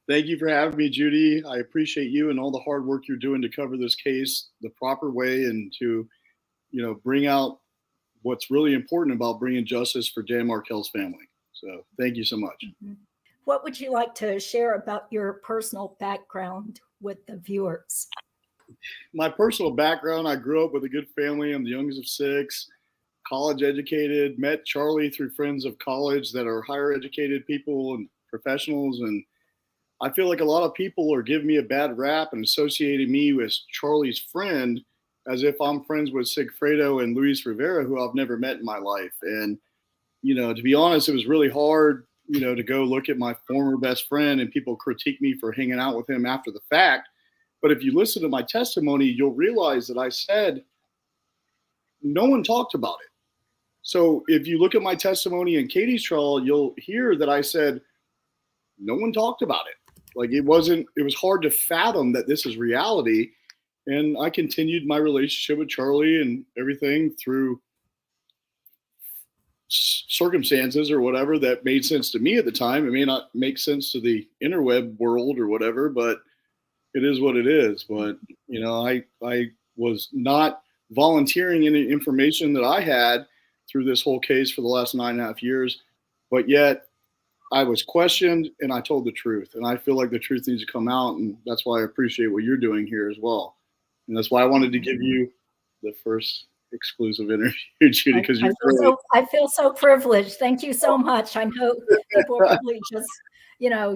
Thank you for having me, Judy. I appreciate you and all the hard work you're doing to cover this case the proper way and to, bring out what's really important about bringing justice for Dan Markel's family. So thank you so much. Mm-hmm. What would you like to share about your personal background with the viewers? My personal background, I grew up with a good family. I'm the youngest of 6, college educated, met Charlie through friends of college that are higher educated people and professionals. And I feel like a lot of people are giving me a bad rap and associating me with Charlie's friend as if I'm friends with Sigfredo and Luis Rivera, who I've never met in my life. And, to be honest, it was really hard, to go look at my former best friend and people critique me for hanging out with him after the fact. But if you listen to my testimony, you'll realize that I said no one talked about it. So if you look at my testimony in Katie's trial, you'll hear that I said no one talked about it. Like it was hard to fathom that this is reality. And I continued my relationship with Charlie and everything through circumstances or whatever that made sense to me at the time. It may not make sense to the interweb world or whatever, but it is what it is. But, I was not volunteering any information that I had through this whole case for the last 9.5 years, but yet I was questioned and I told the truth. And I feel like the truth needs to come out. And that's why I appreciate what you're doing here as well. And that's why I wanted to give you the first exclusive interview, Judy, because I feel so privileged. Thank you so much. I know people are probably just,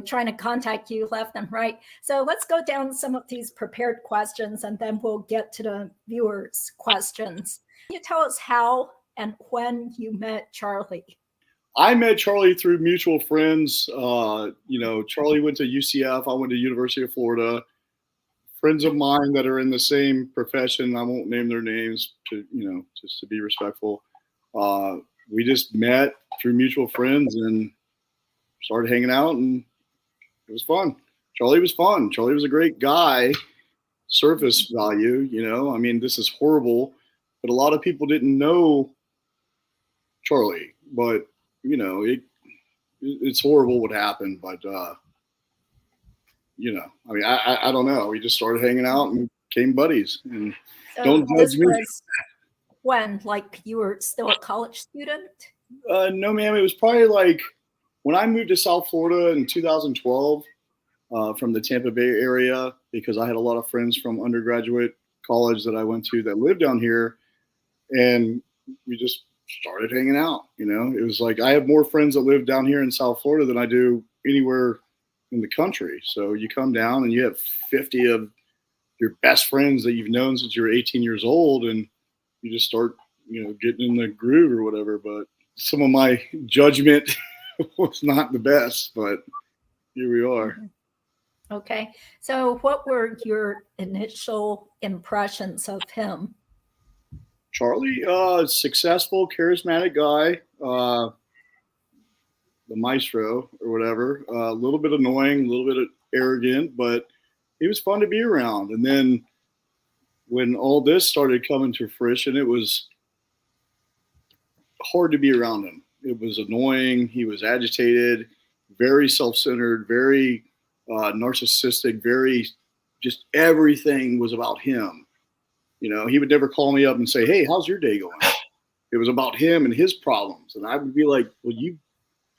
trying to contact you left and right. So let's go down some of these prepared questions and then we'll get to the viewers' questions. Can you tell us how and when you met Charlie? I met Charlie through mutual friends. Charlie went to UCF. I went to University of Florida. Friends of mine that are in the same profession, I won't name their names just to be respectful. We just met through mutual friends and started hanging out, and it was fun. Charlie was fun. Charlie was a great guy. Surface value, this is horrible, but a lot of people didn't know Charlie, but it's horrible what happened, but I don't know. We just started hanging out and became buddies. And so don't judge me. When, like, you were still a college student? No, ma'am. It was probably like when I moved to South Florida in 2012 from the Tampa Bay area, because I had a lot of friends from undergraduate college that I went to that lived down here, and we just started hanging out. It was like I have more friends that live down here in South Florida than I do anywhere in the country. So you come down and you have 50 of your best friends that you've known since you were 18 years old, and you just start, getting in the groove or whatever. But some of my judgment was not the best, but here we are. Okay. So what were your initial impressions of him? Charlie, successful, charismatic guy, the maestro or whatever, a little bit annoying, a little bit arrogant, but he was fun to be around. And then when all this started coming to fruition, it was hard to be around him. It was annoying. He was agitated, very self-centered, very narcissistic, very just everything was about him. He would never call me up and say, "Hey, how's your day going?" It was about him and his problems. And I would be like, "Well, you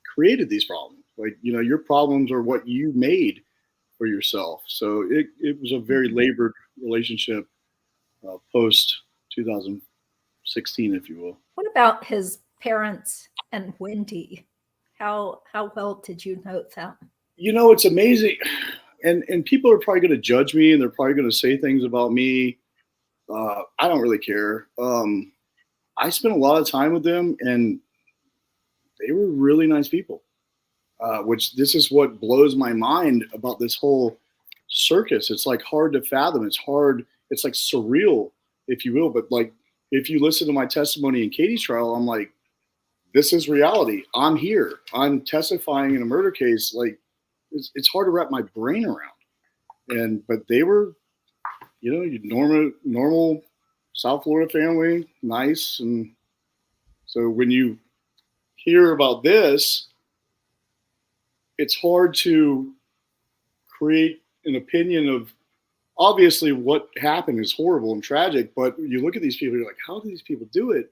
created these problems. Like, your problems are what you made for yourself." So it was a very labored relationship post 2016, if you will. What about his parents and Wendi? How well did you know them? It's amazing. And people are probably going to judge me and they're probably going to say things about me. I don't really care. I spent a lot of time with them and they were really nice people, which this is what blows my mind about this whole circus. It's like hard to fathom. It's hard. It's like surreal, if you will. But like, if you listen to my testimony in Katie's trial, I'm like, this is reality. I'm here. I'm testifying in a murder case. Like, it's hard to wrap my brain around. But they were, normal South Florida family, nice. And so when you hear about this, it's hard to create an opinion of, obviously what happened is horrible and tragic, but you look at these people, you're like, how do these people do it?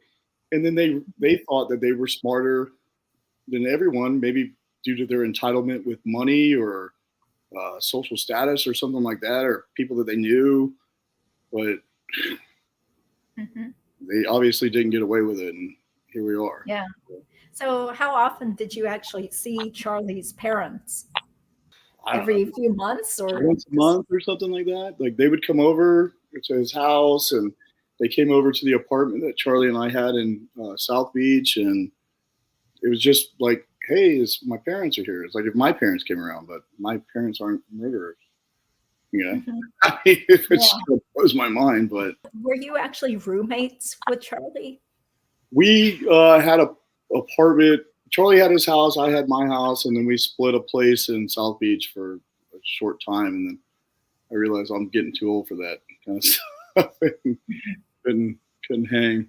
And then they thought that they were smarter than everyone, maybe due to their entitlement with money or social status or something like that, or people that they knew, but they obviously didn't get away with it, and here we are. Yeah. So how often did you actually see Charlie's parents? Every few months, or once a month or something like that? Like they would come over to his house, and they came over to the apartment that Charlie and I had in South Beach, and it was just like, hey, my parents are here. It's like if my parents came around, but my parents aren't murderers. You know, I mean, if it still blows my mind. But were you actually roommates with Charlie? We had a apartment. Charlie had his house, I had my house, and then we split a place in South Beach for a short time. And then I realized I'm getting too old for that kind of stuff. couldn't hang.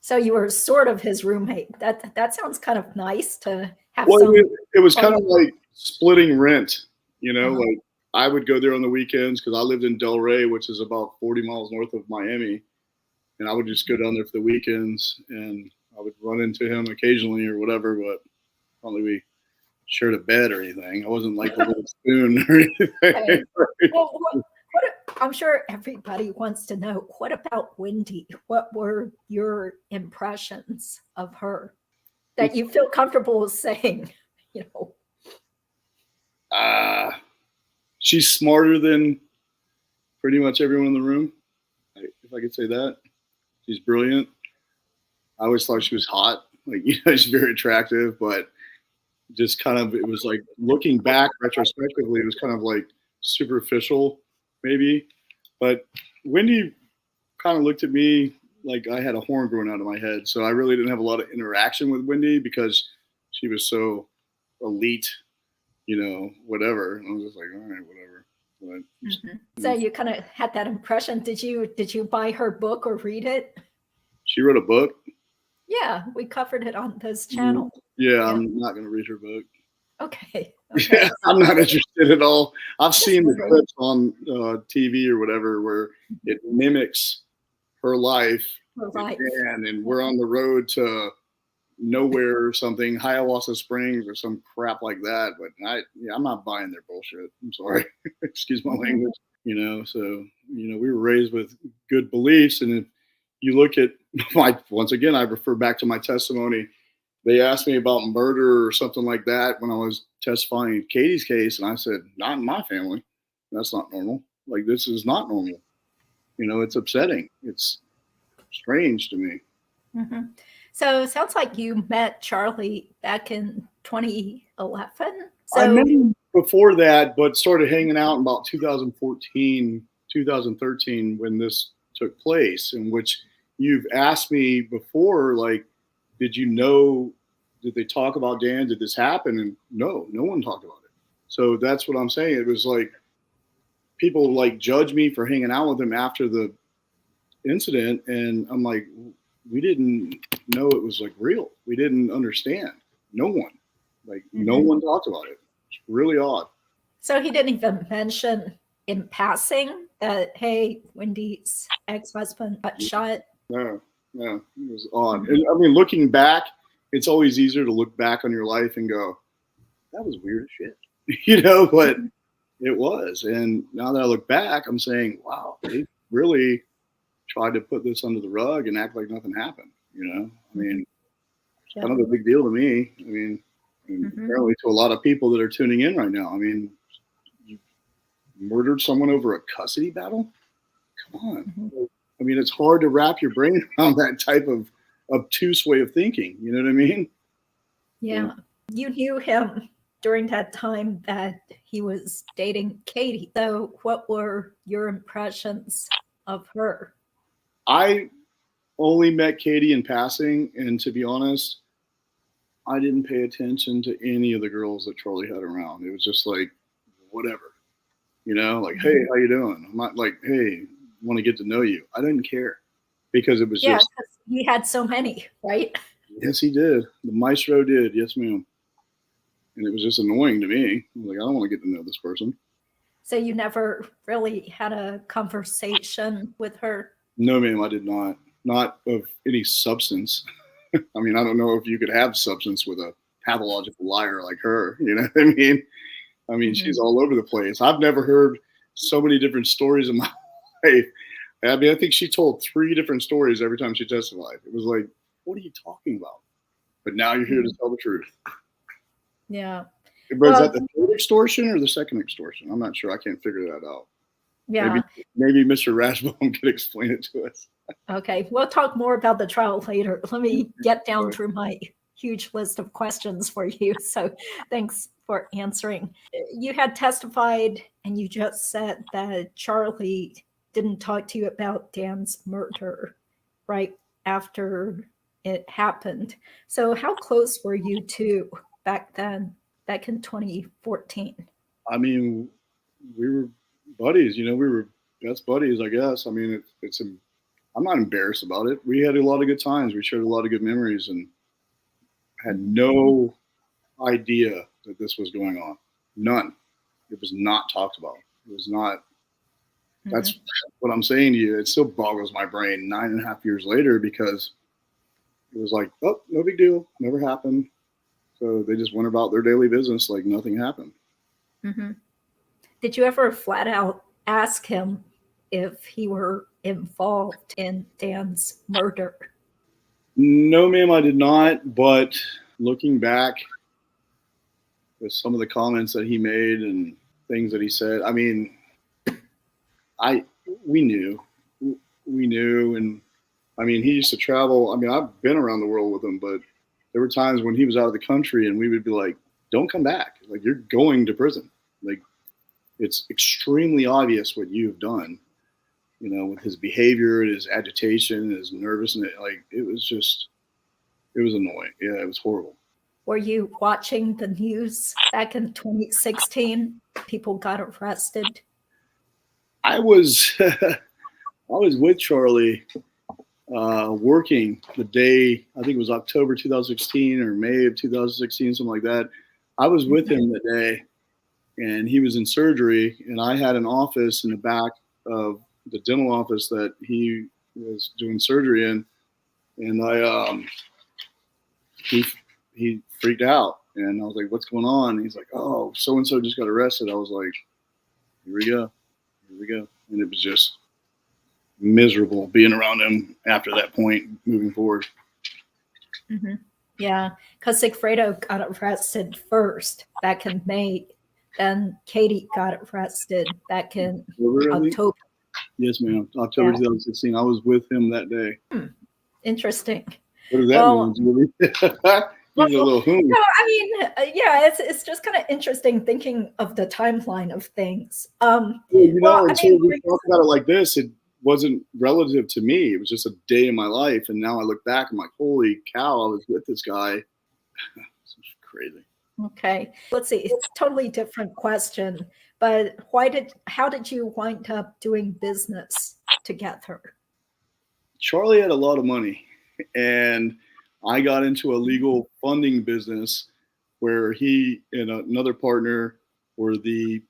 So you were sort of his roommate. That sounds kind of nice to have. Well, it was kind of like splitting rent, you know, like I would go there on the weekends because I lived in Delray, which is about 40 miles north of Miami. And I would just go down there for the weekends, and I would run into him occasionally or whatever, but probably we shared a bed or anything. I wasn't like a little spoon or anything. Okay. Well, I'm sure everybody wants to know, what about Wendi? What were your impressions of her that you feel comfortable saying, you know? She's smarter than pretty much everyone in the room, if I could say that. She's brilliant. I always thought she was hot. Like, you know, she's very attractive, but just kind of, it was like looking back retrospectively, it was kind of like superficial maybe. But Wendi kind of looked at me like I had a horn growing out of my head. So I really didn't have a lot of interaction with Wendi because she was so elite, you know, whatever. And I was just like, all right, whatever. But, So you kind of had that impression. Did you buy her book or read it? She wrote a book. Yeah, we covered it on this channel. Yeah, I'm not going to read her book. Okay. Yeah, I'm not interested at all. I've seen the clips on TV or whatever where it mimics her life. And we're on the road to nowhere or something, Hiawassee Springs or some crap like that. But I'm not buying their bullshit. I'm sorry. Excuse my language. You know, so, you know, we were raised with good beliefs. And if you look at once again, I refer back to my testimony. They asked me about murder or something like that when I was testifying in Katie's case. And I said, not in my family. That's not normal. Like, this is not normal. You know, it's upsetting. It's strange to me. So it sounds like you met Charlie back in 2011. So I met him before that, but started hanging out in about 2014, 2013 when this took place, in which you've asked me before, like, did you know, did they talk about Dan? Did this happen? And no one talked about it. So that's what I'm saying. It was like people like judge me for hanging out with him after the incident. And I'm like, we didn't know it was like real. We didn't understand. No one, no one talked about it. It's really odd. So he didn't even mention in passing that, hey, Wendy's ex-husband got shot. No, it was odd. And, I mean, looking back, it's always easier to look back on your life and go, that was weird as shit, you know, but it was. And now that I look back, I'm saying, wow, they really tried to put this under the rug and act like nothing happened, you know? I mean, it's kind of a big deal to me. I mean, apparently to a lot of people that are tuning in right now. I mean, you murdered someone over a custody battle? Come on. I mean, it's hard to wrap your brain around that type of obtuse way of thinking. You know what I mean? Yeah. You knew him during that time that he was dating Katie. So what were your impressions of her? I only met Katie in passing. And to be honest, I didn't pay attention to any of the girls that Charlie had around. It was just like, whatever, you know, like, hey, how you doing? I'm not like, hey, want to get to know you. I didn't care because it was just, he had so many, right? Yes, he did. The maestro did. Yes, ma'am. And it was just annoying to me. I was like, I don't want to get to know this person. So you never really had a conversation with her? No, ma'am, I did not. Not of any substance. I mean, I don't know if you could have substance with a pathological liar like her. You know what I mean? She's all over the place. I've never heard so many different stories in my life. I mean, I think she told 3 different stories every time she testified. It was like, what are you talking about? But now you're here to tell the truth. Yeah. But is that the 3rd extortion or the 2nd extortion? I'm not sure. I can't figure that out. Yeah. Maybe Mr. Rashbaum could explain it to us. Okay. We'll talk more about the trial later. Let me get down through my huge list of questions for you. So thanks for answering. You had testified and you just said that Charlie didn't talk to you about Dan's murder right after it happened. So how close were you two back then, back in 2014? I mean, we were buddies, we were best buddies, I guess. I mean, I'm not embarrassed about it. We had a lot of good times. We shared a lot of good memories and had no idea that this was going on. None. It was not talked about. It was not. That's what I'm saying to you. It still boggles my brain 9.5 years later because it was like, oh, no big deal. Never happened. So they just went about their daily business like nothing happened. Did you ever flat out ask him if he were involved in Dan's murder? No, ma'am, I did not. But looking back with some of the comments that he made and things that he said, I mean, we knew. And I mean, he used to travel. I mean, I've been around the world with him, but there were times when he was out of the country and we would be like, don't come back. Like, you're going to prison. Like, it's extremely obvious what you've done, with his behavior and his agitation and his nervousness. Like, it was annoying. Yeah, it was horrible. Were you watching the news back in 2016? People got arrested. I was with Charlie working the day, I think it was October 2016 or May of 2016, something like that. I was with him that day and he was in surgery and I had an office in the back of the dental office that he was doing surgery in. And he freaked out and I was like, what's going on? And he's like, oh, so-and-so just got arrested. I was like, here we go. And it was just miserable being around him after that point moving forward. Yeah, because Sigfredo got arrested first back in May. Then Katie got arrested back in October. Yes, ma'am. October 2016. I was with him that day. Interesting. What does that mean, Julie? No, I mean, it's just kind of interesting thinking of the timeline of things. Until we talk about it like this, it wasn't relative to me. It was just a day in my life, and now I look back, I'm like, holy cow, I was with this guy. It's crazy. Okay, let's see. It's a totally different question, but how did you wind up doing business together? Charlie had a lot of money, and I got into a legal funding business where he and another partner were the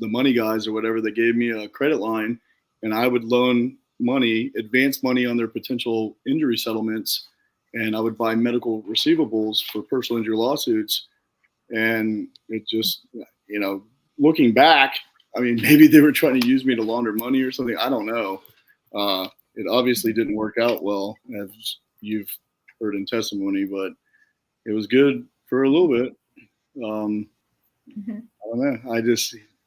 money guys or whatever. They gave me a credit line and I would loan money, advance money on their potential injury settlements. And I would buy medical receivables for personal injury lawsuits. And it just, looking back, I mean, maybe they were trying to use me to launder money or something. I don't know. It obviously didn't work out well, as you've heard in testimony, but it was good for a little bit. I don't know.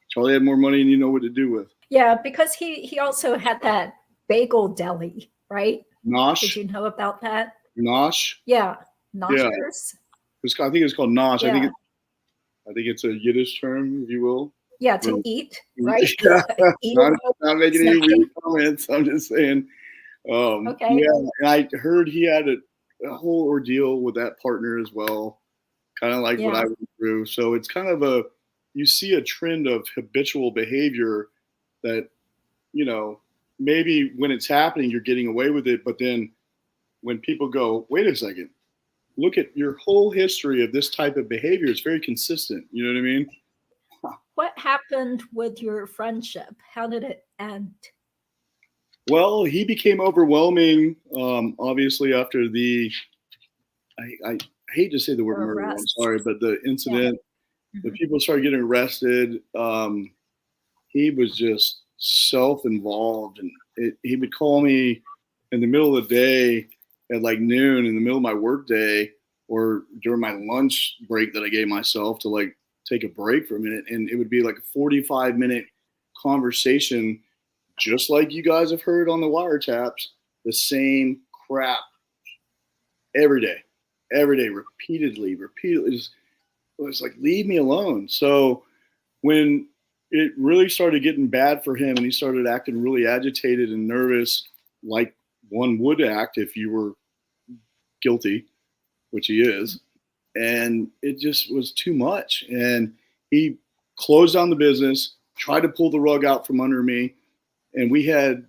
Charlie had more than you know what to do with. Yeah, because he also had that bagel deli, right? Nosh. Did you know about that? Nosh. Yeah, noshers. Yeah. I think it's called nosh. Yeah. I think it's a Yiddish term, if you will. Yeah, to eat, right? Not making any weird comments. I'm just saying. Okay. Yeah, and I heard he had a whole ordeal with that partner as well, kind of like what I went through. So it's kind of you see a trend of habitual behavior that, maybe when it's happening, you're getting away with it. But then when people go, wait a second, look at your whole history of this type of behavior. It's very consistent. You know what I mean? what happened with your friendship? How did it end? Well, he became overwhelming, obviously, after I hate to say the word murder, I'm sorry, but the incident, the people started getting arrested. He was just self-involved, and he would call me in the middle of the day at like noon in the middle of my work day or during my lunch break that I gave myself to like take a break for a minute. And it would be like a 45-minute conversation, just like you guys have heard on the wiretaps, the same crap every day, repeatedly. It was like, leave me alone. So when it really started getting bad for him and he started acting really agitated and nervous, like one would act if you were guilty, which he is, and it just was too much. And he closed down the business, tried to pull the rug out from under me, and we had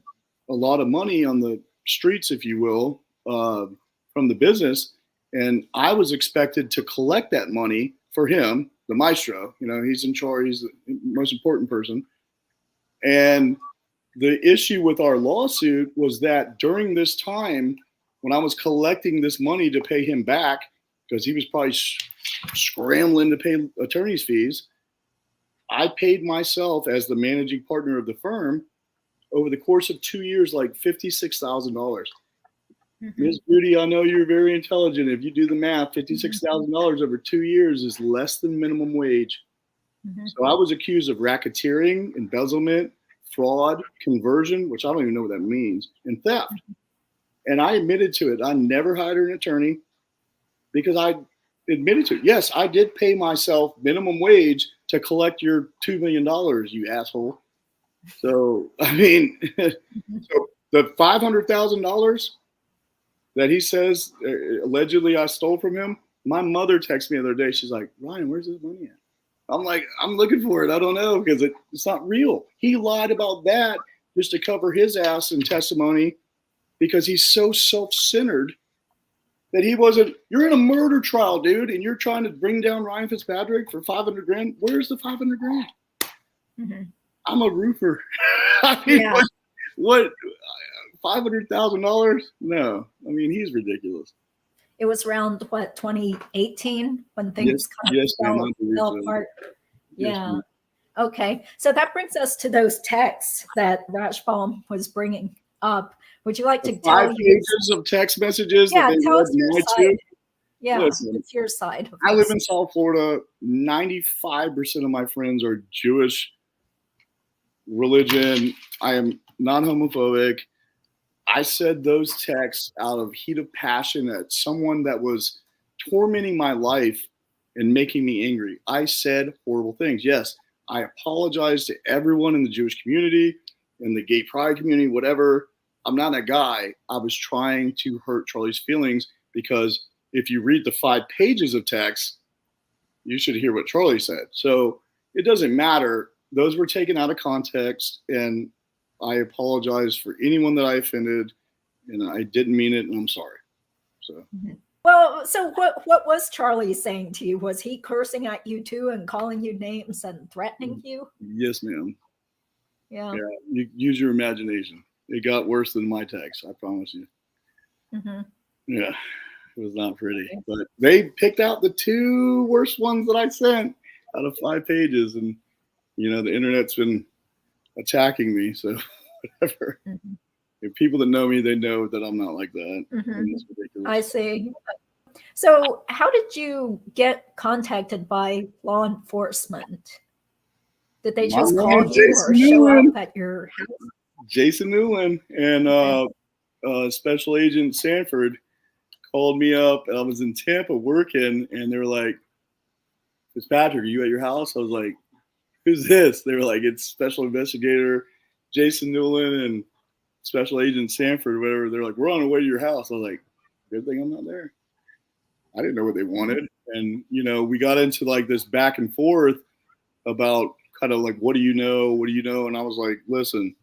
a lot of money on the streets, if you will, from the business, and I was expected to collect that money for him, the maestro. You know, he's in charge, he's the most important person. And the issue with our lawsuit was that during this time, when I was collecting this money to pay him back, because he was probably scrambling to pay attorney's fees, I paid myself as the managing partner of the firm over the course of 2 years, like $56,000. Ms. Beauty, I know you're very intelligent. If you do the math, $56,000 over 2 years is less than minimum wage. So I was accused of racketeering, embezzlement, fraud, conversion, which I don't even know what that means, and theft. And I admitted to it. I never hired an attorney because I admitted to it. Yes, I did pay myself minimum wage to collect your $2 million, you asshole. So, I mean, so the $500,000 that he says allegedly I stole from him, my mother texted me the other day. She's like, Ryan, where's this money at? I'm like, I'm looking for it. I don't know, because it's not real. He lied about that just to cover his ass in testimony because he's so self-centered that he wasn't. You're in a murder trial, dude, and you're trying to bring down Ryan Fitzpatrick for $500,000. Where's the $500,000? I'm a roofer. I mean, what $500,000? No, I mean, he's ridiculous. It was around, what, 2018 when things kind of fell apart? Yeah. Okay. So that brings us to those texts that Rashbaum was bringing up. Would you like to tell 5 pages of text messages? Yeah, tell us your side. Yeah, listen, it's your side. I live in South Florida. 95% of my friends are Jewish religion. I am non-homophobic. I said those texts out of heat of passion at someone that was tormenting my life and making me angry. I said horrible things. Yes, I apologize to everyone in the Jewish community, in the gay pride community, whatever. I'm not that guy. I was trying to hurt Charlie's feelings because if you read the 5 pages of text, you should hear what Charlie said. So it doesn't matter. Those were taken out of context, and I apologize for anyone that I offended, and I didn't mean it, and I'm sorry. So, well, so what was Charlie saying to you? Was he cursing at you too and calling you names and threatening you? Yes, ma'am. Yeah. You use your imagination. It got worse than my text, I promise you. Yeah, it was not pretty, but they picked out the 2 worst ones that I sent out of 5 pages, and you know the internet's been attacking me, so whatever. If people that know me, they know that I'm not like that. It's ridiculous. I see. So how did you get contacted by law enforcement? Did they just call you or show up at your house? Jason Newland and Special Agent Sanford called me up. I was in Tampa working, and they were like, Fitzpatrick, are you at your house? I was like, who's this? They were like, it's Special Investigator Jason Newland and Special Agent Sanford, whatever. They're like, we're on our way to your house. I was like, good thing I'm not there. I didn't know what they wanted. And, you know, we got into like this back and forth about kind of like, what do you know? What do you know? And I was like, listen,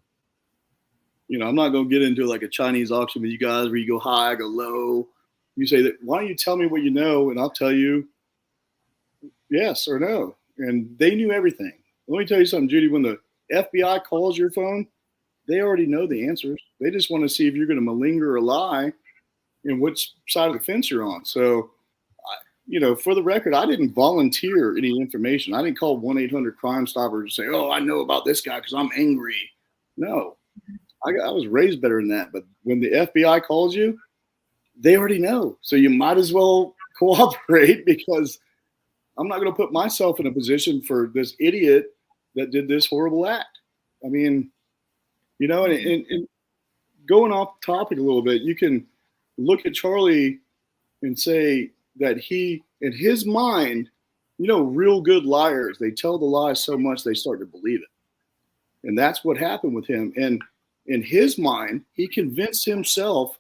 you know, I'm not going to get into like a Chinese auction with you guys where you go high, I go low. You say that, why don't you tell me what you know? And I'll tell you yes or no. And they knew everything. let me tell you something, Judy. When the FBI calls your phone, they already know the answers. They just want to see if you're going to malinger or lie and which side of the fence you're on. So, for the record, I didn't volunteer any information. I didn't call 1-800-CRIME-STOPPER to say, oh, I know about this guy because I'm angry. No, I was raised better than that. But when the FBI calls you, they already know. So you might as well cooperate, because I'm not going to put myself in a position for this idiot that did this horrible act. I mean, and going off topic a little bit, you can look at Charlie and say that he, in his mind, real good liars, they tell the lie so much they start to believe it. And that's what happened with him. And in his mind, he convinced himself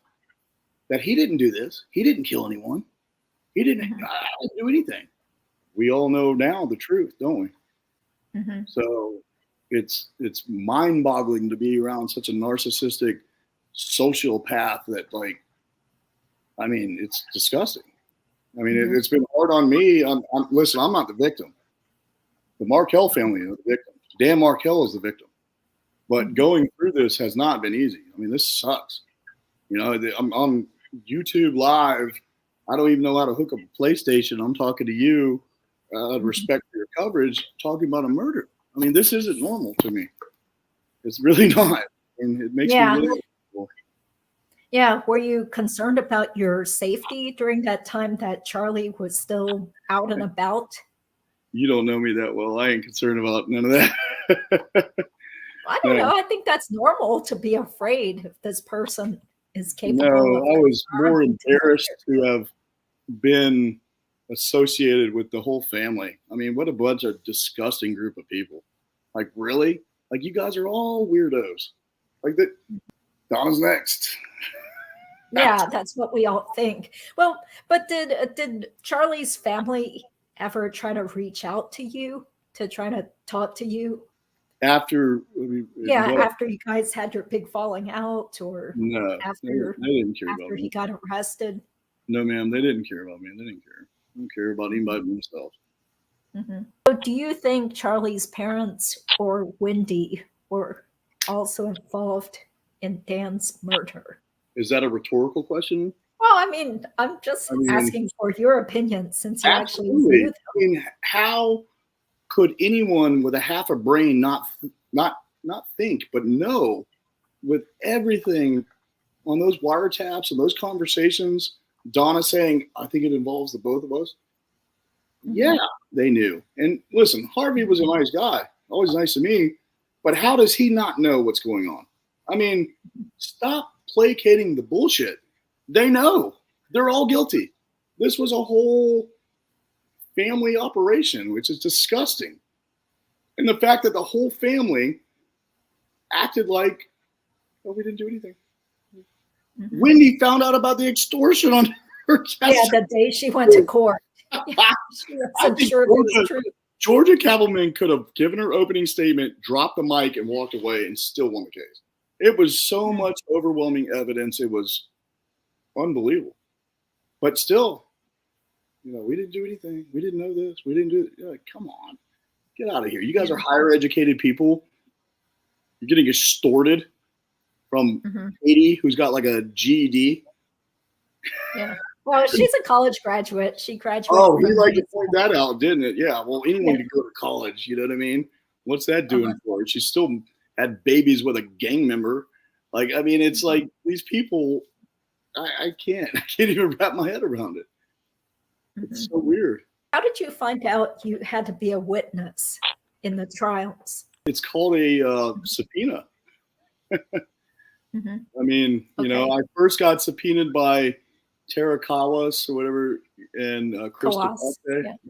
that he didn't do this. He didn't kill anyone. He didn't do anything. We all know now the truth, don't we? Mm-hmm. So it's mind-boggling to be around such a narcissistic sociopath that, it's disgusting. I mean, it's been hard on me. Listen, I'm not the victim. The Markel family is the victim. Dan Markel is the victim. But going through this has not been easy. I mean, this sucks. I'm on YouTube Live. I don't even know how to hook up a PlayStation. I'm talking to you, out of respect for your coverage, talking about a murder. I mean, this isn't normal to me. It's really not. And it makes me really uncomfortable. Yeah. Were you concerned about your safety during that time that Charlie was still out and about? You don't know me that well. I ain't concerned about none of that. I don't know. I think that's normal to be afraid if this person is capable. No, I was more embarrassed to have been associated with the whole family. I mean, what a bunch of disgusting group of people. Like, really? Like, you guys are all weirdos. Like, that. Donna's next. Yeah, that's what we all think. Well, but did Charlie's family ever try to reach out to you to try to talk to you? After you guys had your big falling out, or no, after they didn't care about he me. got arrested? No, ma'am, they didn't care about me. They didn't care. They don't care about anybody but themselves. Mm-hmm. So do you think Charlie's parents or Wendi were also involved in Dan's murder? Is that a rhetorical question? Well, I mean, I'm just asking for your opinion, since you actually knew them. I mean, how could anyone with a half a brain not think, but know, with everything on those wiretaps and those conversations, Donna saying, I think it involves the both of us? Mm-hmm. Yeah, they knew. And listen, Harvey was a nice guy, always nice to me, but how does he not know what's going on? I mean, stop placating the bullshit. They know. They're all guilty. This was a whole family operation, which is disgusting. And the fact that the whole family acted like, oh, we didn't do anything. Mm-hmm. Wendi found out about the extortion on her chest. Yeah, the day she went to court. She wasn't sure if it was true. Georgia Cavalman could have given her opening statement, dropped the mic, and walked away and still won the case. It was so much overwhelming evidence. It was unbelievable. But still, we didn't do anything. We didn't know this. We didn't do it. Like, come on. Get out of here. You guys are higher educated people. You're getting extorted from Katie, who's got like a GED. Yeah. Well, she's a college graduate. She graduated. Oh, he liked to point that out, didn't it? Yeah. Well, anyone can go to college. You know what I mean? What's that doing for her? She still had babies with a gang member. Like, I mean, it's like these people, I can't even wrap my head around it. It's so weird. How did you find out you had to be a witness in the trials? It's called a subpoena. I mean, I first got subpoenaed by Tara Kawas or whatever, and Krista.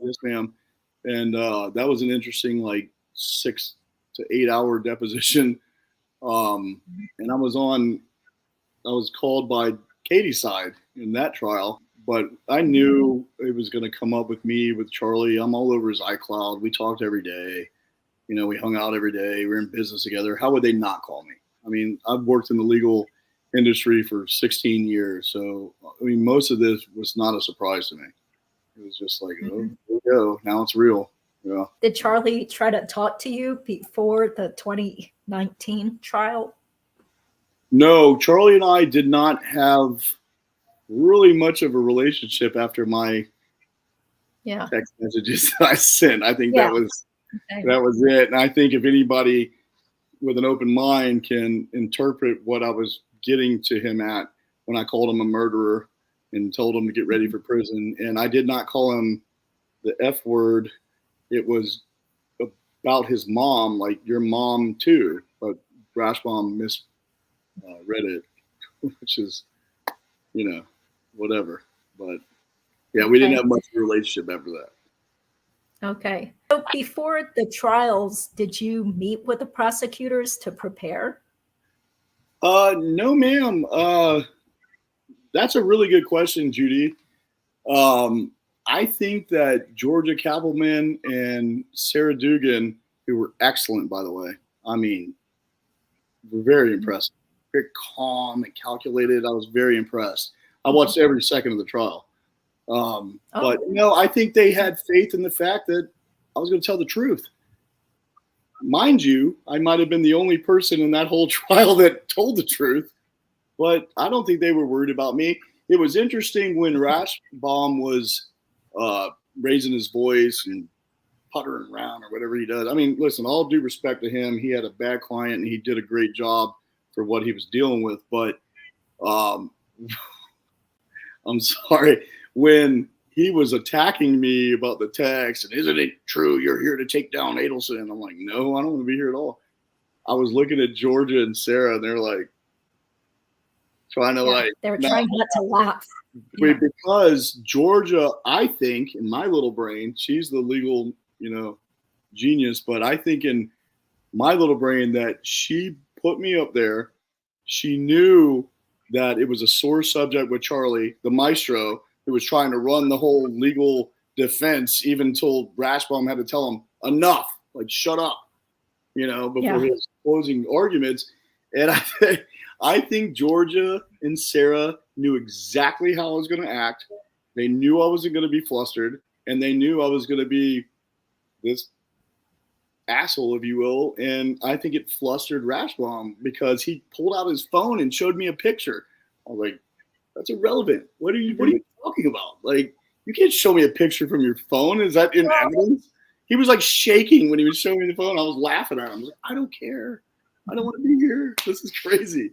Yes, ma'am. And that was an interesting, 6 to 8 hour deposition. And I was called by Katie's side in that trial, but I knew it was going to come up with me, with Charlie. I'm all over his iCloud. We talked every day. We hung out every day. We were in business together. How would they not call me? I mean, I've worked in the legal industry for 16 years. So, I mean, most of this was not a surprise to me. It was just like, oh, here we go. Now it's real. Yeah. Did Charlie try to talk to you before the 2019 trial? No, Charlie and I did not have really much of a relationship after my text messages that I sent. I think that was it. And I think if anybody with an open mind can interpret what I was getting to him at when I called him a murderer and told him to get ready for prison. And I did not call him the F word. It was about his mom, like your mom too, but Rashbaum misread it, which is, you know, whatever. But yeah, we didn't have much of a relationship after that. Okay. So before the trials, did you meet with the prosecutors to prepare? No, ma'am. That's a really good question, Judy. I think that Georgia Kappelman and Sarah Dugan, who were excellent, by the way, I mean, were very impressive. Very calm and calculated. I was very impressed. I watched every second of the trial. But no, I think they had faith in the fact that I was going to tell the truth. Mind you, I might have been the only person in that whole trial that told the truth, but I don't think they were worried about me. It was interesting when Rashbaum was raising his voice and puttering around or whatever he does. I mean, listen, all due respect to him, he had a bad client and he did a great job for what he was dealing with. But I'm sorry, when he was attacking me about the text and isn't it true you're here to take down Adelson? I'm like, no, I don't want to be here at all. I was looking at Georgia and Sarah and they're like trying to they were trying not to laugh. Because Georgia, I think in my little brain, she's the legal, genius, but I think in my little brain that she put me up there. She knew that it was a sore subject with Charlie, the maestro, who was trying to run the whole legal defense, even until Rashbaum had to tell him enough, like shut up, before his closing arguments. And I think Georgia and Sarah knew exactly how I was going to act. They knew I wasn't going to be flustered, and they knew I was going to be this asshole, if you will. And I think it flustered Rashbaum because he pulled out his phone and showed me a picture. I was like, that's irrelevant. What are you talking about? Like, you can't show me a picture from your phone. Is that in evidence? He was like shaking when he was showing me the phone. I was laughing at him. I was like, I don't care. I don't want to be here. This is crazy.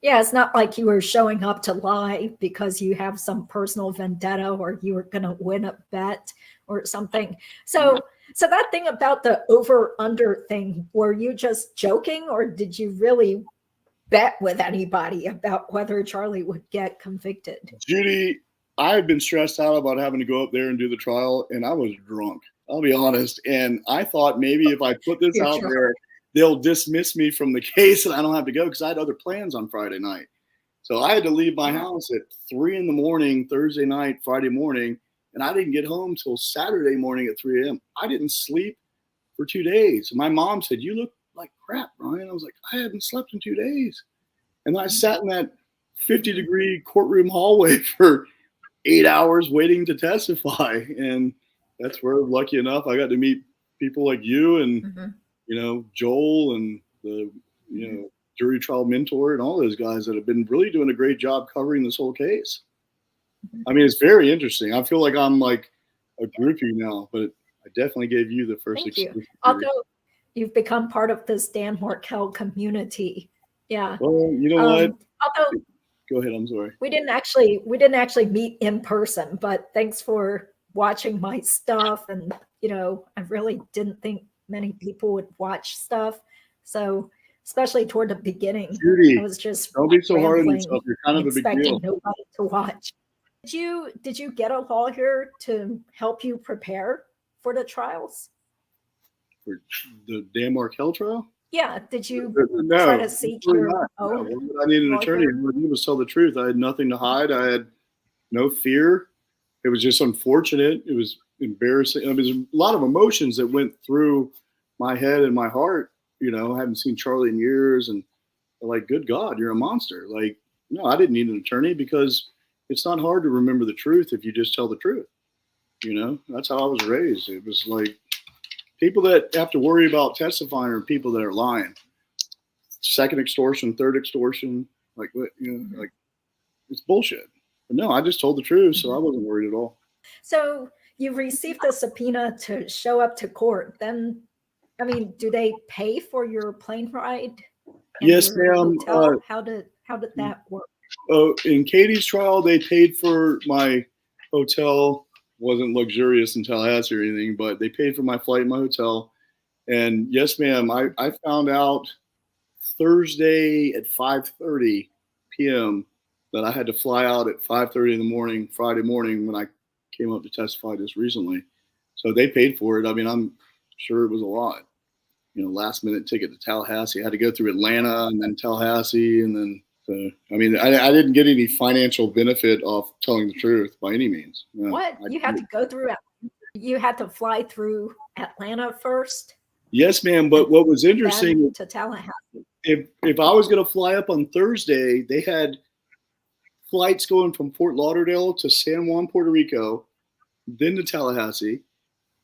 Yeah, it's not like you were showing up to lie because you have some personal vendetta or you were going to win a bet or something. So that thing about the over-under thing, were you just joking or did you really bet with anybody about whether Charlie would get convicted? Judy, I had been stressed out about having to go up there and do the trial, and I was drunk. I'll be honest. And I thought maybe if I put this out there, they'll dismiss me from the case and I don't have to go because I had other plans on Friday night. So I had to leave my house at 3 a.m, Thursday night, Friday morning, and I didn't get home till Saturday morning at 3 a.m. I didn't sleep for 2 days. My mom said, "You look like crap, Ryan." I was like, I hadn't slept in 2 days. And then I sat in that 50-degree courtroom hallway for 8 hours waiting to testify. And that's where, lucky enough, I got to meet people like you and, Joel and the, jury trial mentor and all those guys that have been really doing a great job covering this whole case. I mean, it's very interesting. I feel like I'm like a groupie now, but I definitely gave you the first experience. Although you've become part of this Dan Markel community. Yeah. Well, you know what? Although go ahead. I'm sorry. We didn't actually meet in person, but thanks for watching my stuff. And, I really didn't think many people would watch stuff. So especially toward the beginning, Judy, I was just don't be so hard on yourself. You're kind of a big deal. Nobody to watch. Did you get a lawyer to help you prepare for the trials? For the Dan Markel trial? Yeah. Did you try to seek your own? I need an attorney. What I did was tell the truth. I had nothing to hide. I had no fear. It was just unfortunate. It was embarrassing. I mean, there's a lot of emotions that went through my head and my heart. I haven't seen Charlie in years, and like, good God, you're a monster. Like, no, I didn't need an attorney because it's not hard to remember the truth if you just tell the truth. That's how I was raised. It was like, People that have to worry about testifying are people that are lying. Second extortion, third extortion, like what, like it's bullshit. But no, I just told the truth, so I wasn't worried at all. So you received a subpoena to show up to court. Then, I mean, do they pay for your plane ride? Yes, ma'am. How did that work? In Katie's trial, they paid for my hotel. Wasn't luxurious in Tallahassee or anything, but they paid for my flight and my hotel. And yes, ma'am, I found out Thursday at 5:30 p.m. that I had to fly out at 5:30 in the morning, Friday morning, when I came up to testify just recently. So they paid for it. I mean, I'm sure it was a lot. Last minute ticket to Tallahassee. I had to go through Atlanta and then Tallahassee, and then I mean, I didn't get any financial benefit off telling the truth by any means. No, what? You had to go through it? You had to fly through Atlanta first? Yes, ma'am. But what was interesting to Tallahassee. If I was going to fly up on Thursday, they had flights going from Fort Lauderdale to San Juan, Puerto Rico, then to Tallahassee.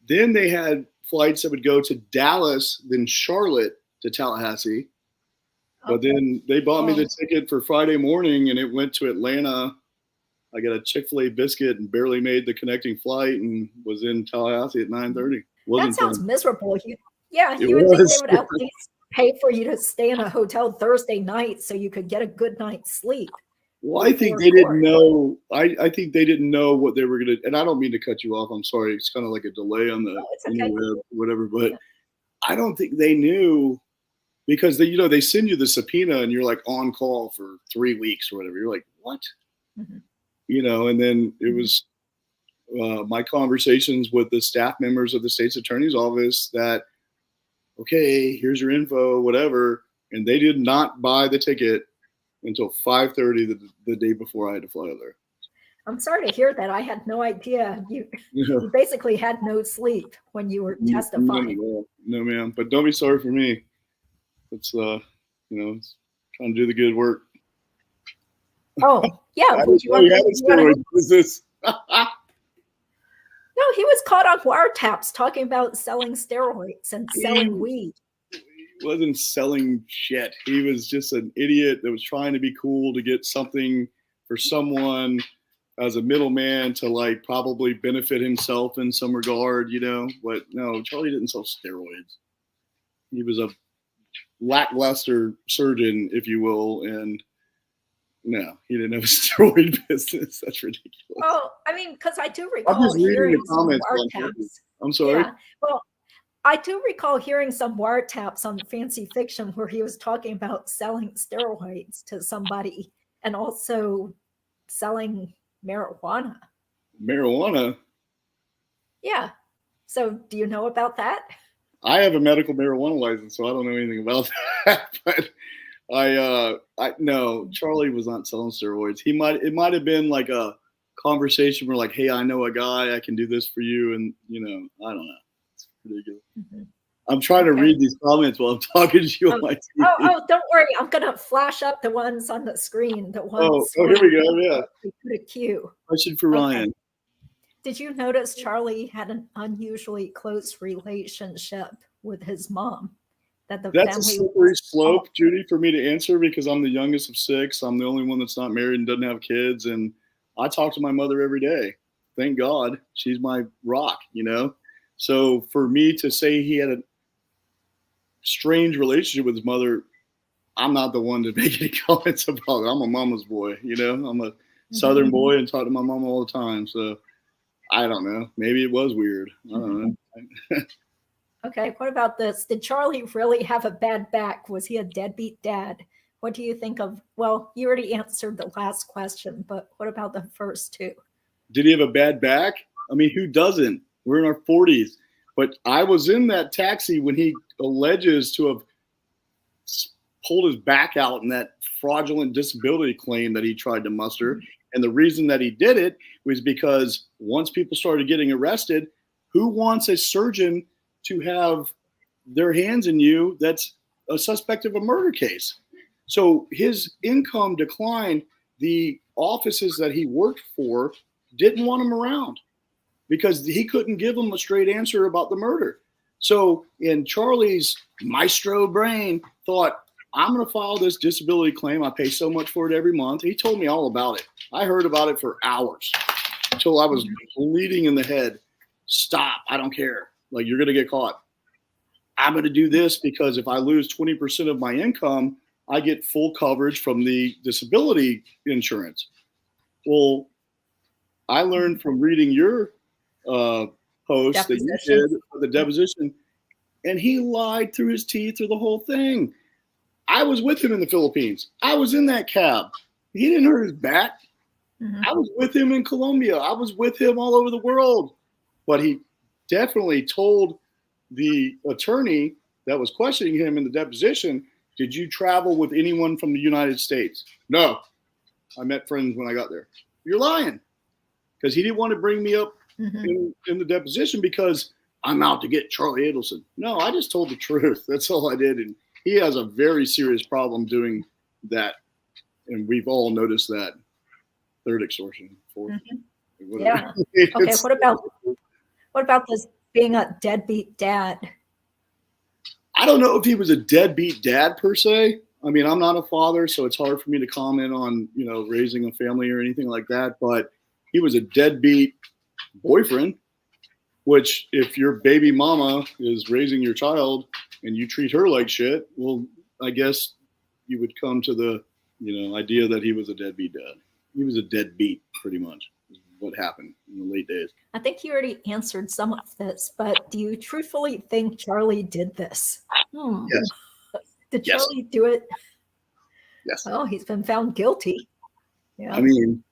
Then they had flights that would go to Dallas, then Charlotte to Tallahassee. But then they bought me the ticket for Friday morning, and it went to Atlanta. I got a Chick-fil-A biscuit and barely made the connecting flight and was in Tallahassee at 9:30. That sounds miserable. You would think they would at least pay for you to stay in a hotel Thursday night so you could get a good night's sleep. Well, I think they didn't know. I think they didn't know what they were going to. And I don't mean to cut you off. I'm sorry. It's kind of like a delay on the web, whatever. But I don't think they knew, because they send you the subpoena and you're like on call for 3 weeks or whatever. You're like, what? And then it was my conversations with the staff members of the state's attorney's office that, okay, here's your info, whatever. And they did not buy the ticket until 5:30 the day before I had to fly out there. I'm sorry to hear that. I had no idea. You basically had no sleep when you were testifying. No, ma'am. But don't be sorry for me. It's it's trying to do the good work. Oh, yeah. No, he was caught on wiretaps talking about selling steroids and selling weed. He wasn't selling shit. He was just an idiot that was trying to be cool to get something for someone as a middleman to probably benefit himself in some regard, But no, Charlie didn't sell steroids. He was a lackluster surgeon, if you will, and no, he didn't have a steroid business. That's ridiculous. Oh, I mean, because I do recall hearing some wiretaps. I'm sorry. Yeah. Well, I do recall hearing some wiretaps on Fancy Fiction where he was talking about selling steroids to somebody and also selling marijuana. Marijuana? Yeah. So do you know about that? I have a medical marijuana license, so I don't know anything about that. But no, Charlie was not selling steroids. It might have been like a conversation where hey, I know a guy, I can do this for you. And I don't know. It's ridiculous. I'm trying to read these comments while I'm talking to you on my TV. Oh, don't worry. I'm going to flash up the ones on the screen. The ones. Oh, here we go. Yeah. The queue. Question for Ryan. Did you notice Charlie had an unusually close relationship with his mom? That's a slippery slope, Judy, for me to answer, because I'm the youngest of 6. I'm the only one that's not married and doesn't have kids. And I talk to my mother every day. Thank God. She's my rock, So for me to say he had a strange relationship with his mother, I'm not the one to make any comments about it. I'm a mama's boy, I'm a Southern boy and talk to my mama all the time. So I don't know. Maybe it was weird. I don't know. Okay, what about this? Did Charlie really have a bad back? Was he a deadbeat dad? What do you think of? Well, you already answered the last question, but what about the first two? Did he have a bad back? I mean, who doesn't? We're in our 40s. But I was in that taxi when he alleges to have pulled his back out in that fraudulent disability claim that he tried to muster. And the reason that he did it was because once people started getting arrested, who wants a surgeon to have their hands in you that's a suspect of a murder case? So his income declined. The offices that he worked for didn't want him around because he couldn't give them a straight answer about the murder. So in Charlie's maestro brain thought, I'm going to file this disability claim. I pay so much for it every month. He told me all about it. I heard about it for hours until I was bleeding in the head. Stop. I don't care. Like, you're going to get caught. I'm going to do this because if I lose 20% of my income, I get full coverage from the disability insurance. Well, I learned from reading your post that you did for the deposition, and he lied through his teeth through the whole thing. I was with him in the Philippines. I was in that cab. He didn't hurt his back. I was with him in Colombia. I was with him all over the world. But he definitely told the attorney that was questioning him in the deposition, did you travel with anyone from the United States? No. I met friends when I got there. You're lying. Because he didn't want to bring me up in the deposition because I'm out to get Charlie Adelson. No, I just told the truth. That's all I did. And he has a very serious problem doing that. And we've all noticed that. Third extortion, fourth. Yeah. Okay. What about this being a deadbeat dad? I don't know if he was a deadbeat dad per se. I mean, I'm not a father, so it's hard for me to comment on, raising a family or anything like that. But he was a deadbeat boyfriend, which if your baby mama is raising your child and you treat her like shit, well, I guess you would come to the, idea that he was a deadbeat dad. He was a deadbeat, pretty much, is what happened in the late days. I think you already answered some of this, but do you truthfully think Charlie did this? Yes. Did Charlie do it? Yes. Well, he's been found guilty. Yeah. I mean,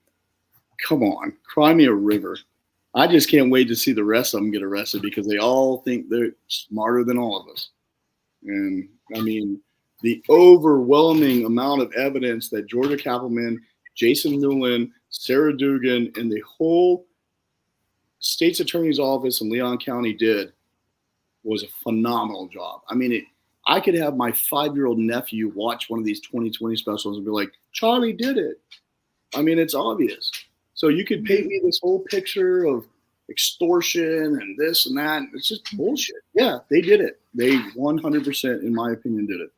come on, cry me a river. I just can't wait to see the rest of them get arrested because they all think they're smarter than all of us. And I mean, the overwhelming amount of evidence that Georgia Cappleman, Jason Newland, Sarah Dugan, and the whole state's attorney's office in Leon County did was a phenomenal job. I mean, I could have my 5-year-old nephew watch one of these 2020 specials and be like, Charlie did it. I mean, it's obvious. So you could paint me this whole picture of extortion and this and that. It's just bullshit. Yeah, they did it. They 100%, in my opinion, did it.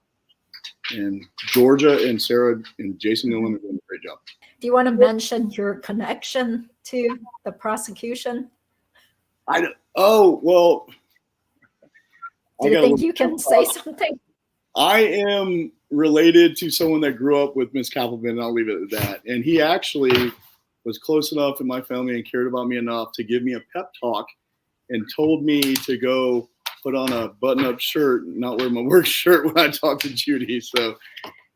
And Georgia and Sarah and Jason Newland are doing a great job. Do you want to mention your connection to the prosecution? Oh, well. Do you think you can say something? I am related to someone that grew up with Miss Cappleman, and I'll leave it at that. And he actually was close enough in my family and cared about me enough to give me a pep talk and told me to go put on a button-up shirt and not wear my work shirt when I talked to Judy. So,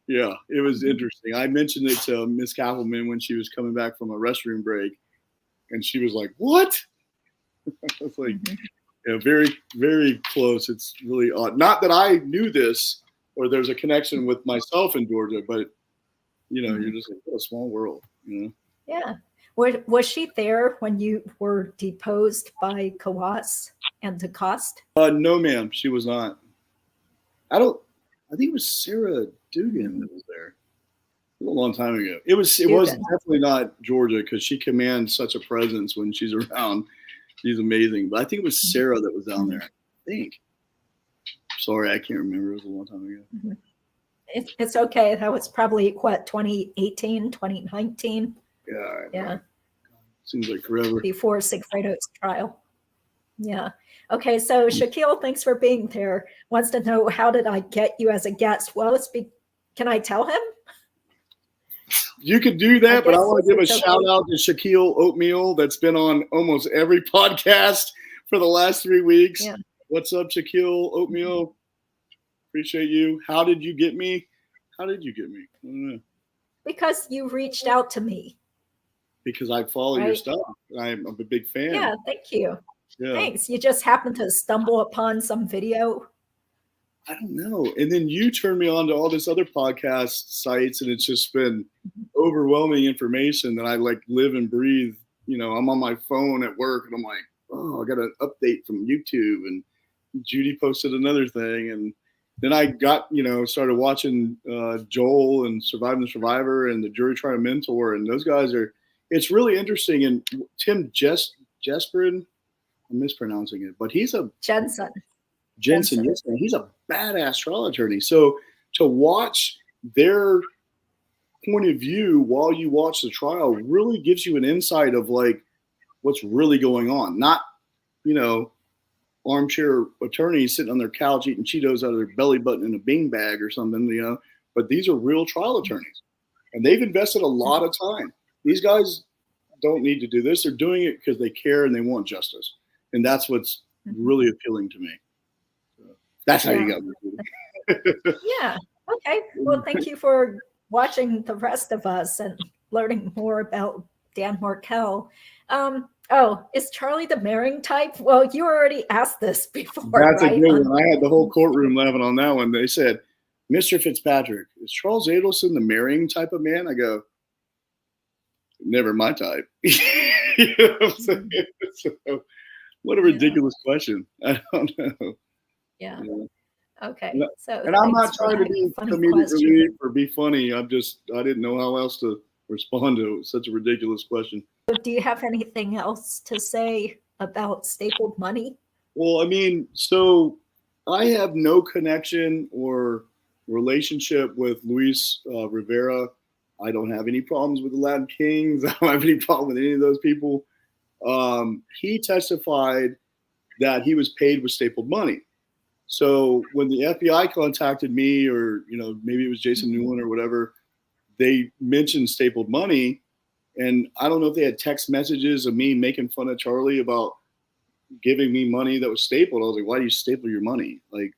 yeah, it was interesting. I mentioned it to Miss Cappleman when she was coming back from a restroom break, and she was like, what? I was like, yeah, very, very close. It's really odd. Not that I knew this or there's a connection with myself in Georgia, but, you're just like, what a small world, Yeah. Was she there when you were deposed by Kawas and DeCoste? No, ma'am, she was not. I think it was Sarah Dugan that was there. It was a long time ago. It was definitely not Georgia because she commands such a presence when she's around. She's amazing. But I think it was Sarah that was down there. I think. Sorry, I can't remember. It was a long time ago. It's okay. That was probably, 2018, 2019? Yeah. Seems like forever. Before Sigfredo's trial. Yeah. Okay, so Shaquille, thanks for being there. Wants to know, how did I get you as a guest? Well, can I tell him? You could do that, but I want to give a shout out to Shaquille Oatmeal that's been on almost every podcast for the last 3 weeks. Yeah. What's up, Shaquille Oatmeal? Appreciate you. How did you get me? I don't know. Because you reached out to me. Because I follow your stuff. I'm a big fan. Yeah, thank you. Yeah. Thanks. You just happened to stumble upon some video. I don't know. And then you turned me on to all this other podcast sites, and it's just been overwhelming information that I live and breathe. I'm on my phone at work, and I'm like, oh, I got an update from YouTube, and Judy posted another thing, and then I got, started watching Joel and Surviving the Survivor and the Jury Trial Mentor, and those guys it's really interesting. And Tim Jesperin, I'm mispronouncing it, but he's a Jensen. Jensen, yes, man, he's a badass trial attorney. So to watch their point of view while you watch the trial really gives you an insight of like what's really going on. Not, you know, armchair attorneys sitting on their couch eating Cheetos out of their belly button in a bean bag or something, you know, but these are real trial attorneys and they've invested a lot of time. These guys don't need to do this. They're doing it because they care and they want justice. And that's what's really appealing to me. So that's how you got me. Yeah. Okay. Well, thank you for watching the rest of us and learning more about Dan Markel. Is Charlie the marrying type? Well, you already asked this before. That's right? A good one. I had the whole courtroom laughing on that one. They said, Mr. Fitzpatrick, is Charles Adelson the marrying type of man? I go, never my type. You know what I'm saying? So, what a ridiculous question. I don't know. Yeah. Okay. So, and I'm not trying to be comedic relief or be funny. I didn't know how else to respond to such a ridiculous question. Do you have anything else to say about stapled money? Well, I mean, so I have no connection or relationship with Luis Rivera. I don't have any problems with the Latin Kings. I don't have any problem with any of those people. He testified that he was paid with stapled money. So when the FBI contacted me, or maybe it was Jason Newland or whatever, they mentioned stapled money, and I don't know if they had text messages of me making fun of Charlie about giving me money that was stapled. I was like, why do you staple your money? Like,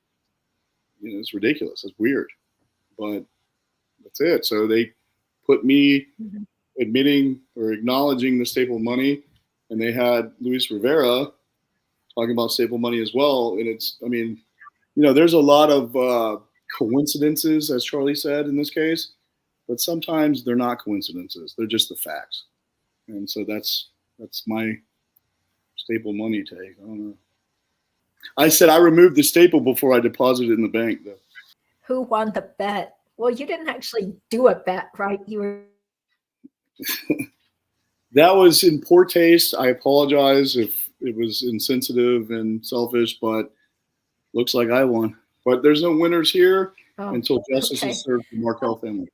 it's ridiculous. It's weird, but that's it. So they put me admitting or acknowledging the stapled money, and they had Luis Rivera talking about stapled money as well. And there's a lot of coincidences, as Charlie said in this case, but sometimes they're not coincidences. They're just the facts. And so that's my staple money take. I don't know. I said I removed the staple before I deposited it in the bank, though. Who won the bet? Well, you didn't actually do a bet, right? You were. That was in poor taste. I apologize if it was insensitive and selfish, but looks like I won. But there's no winners here until justice is served the Markel family.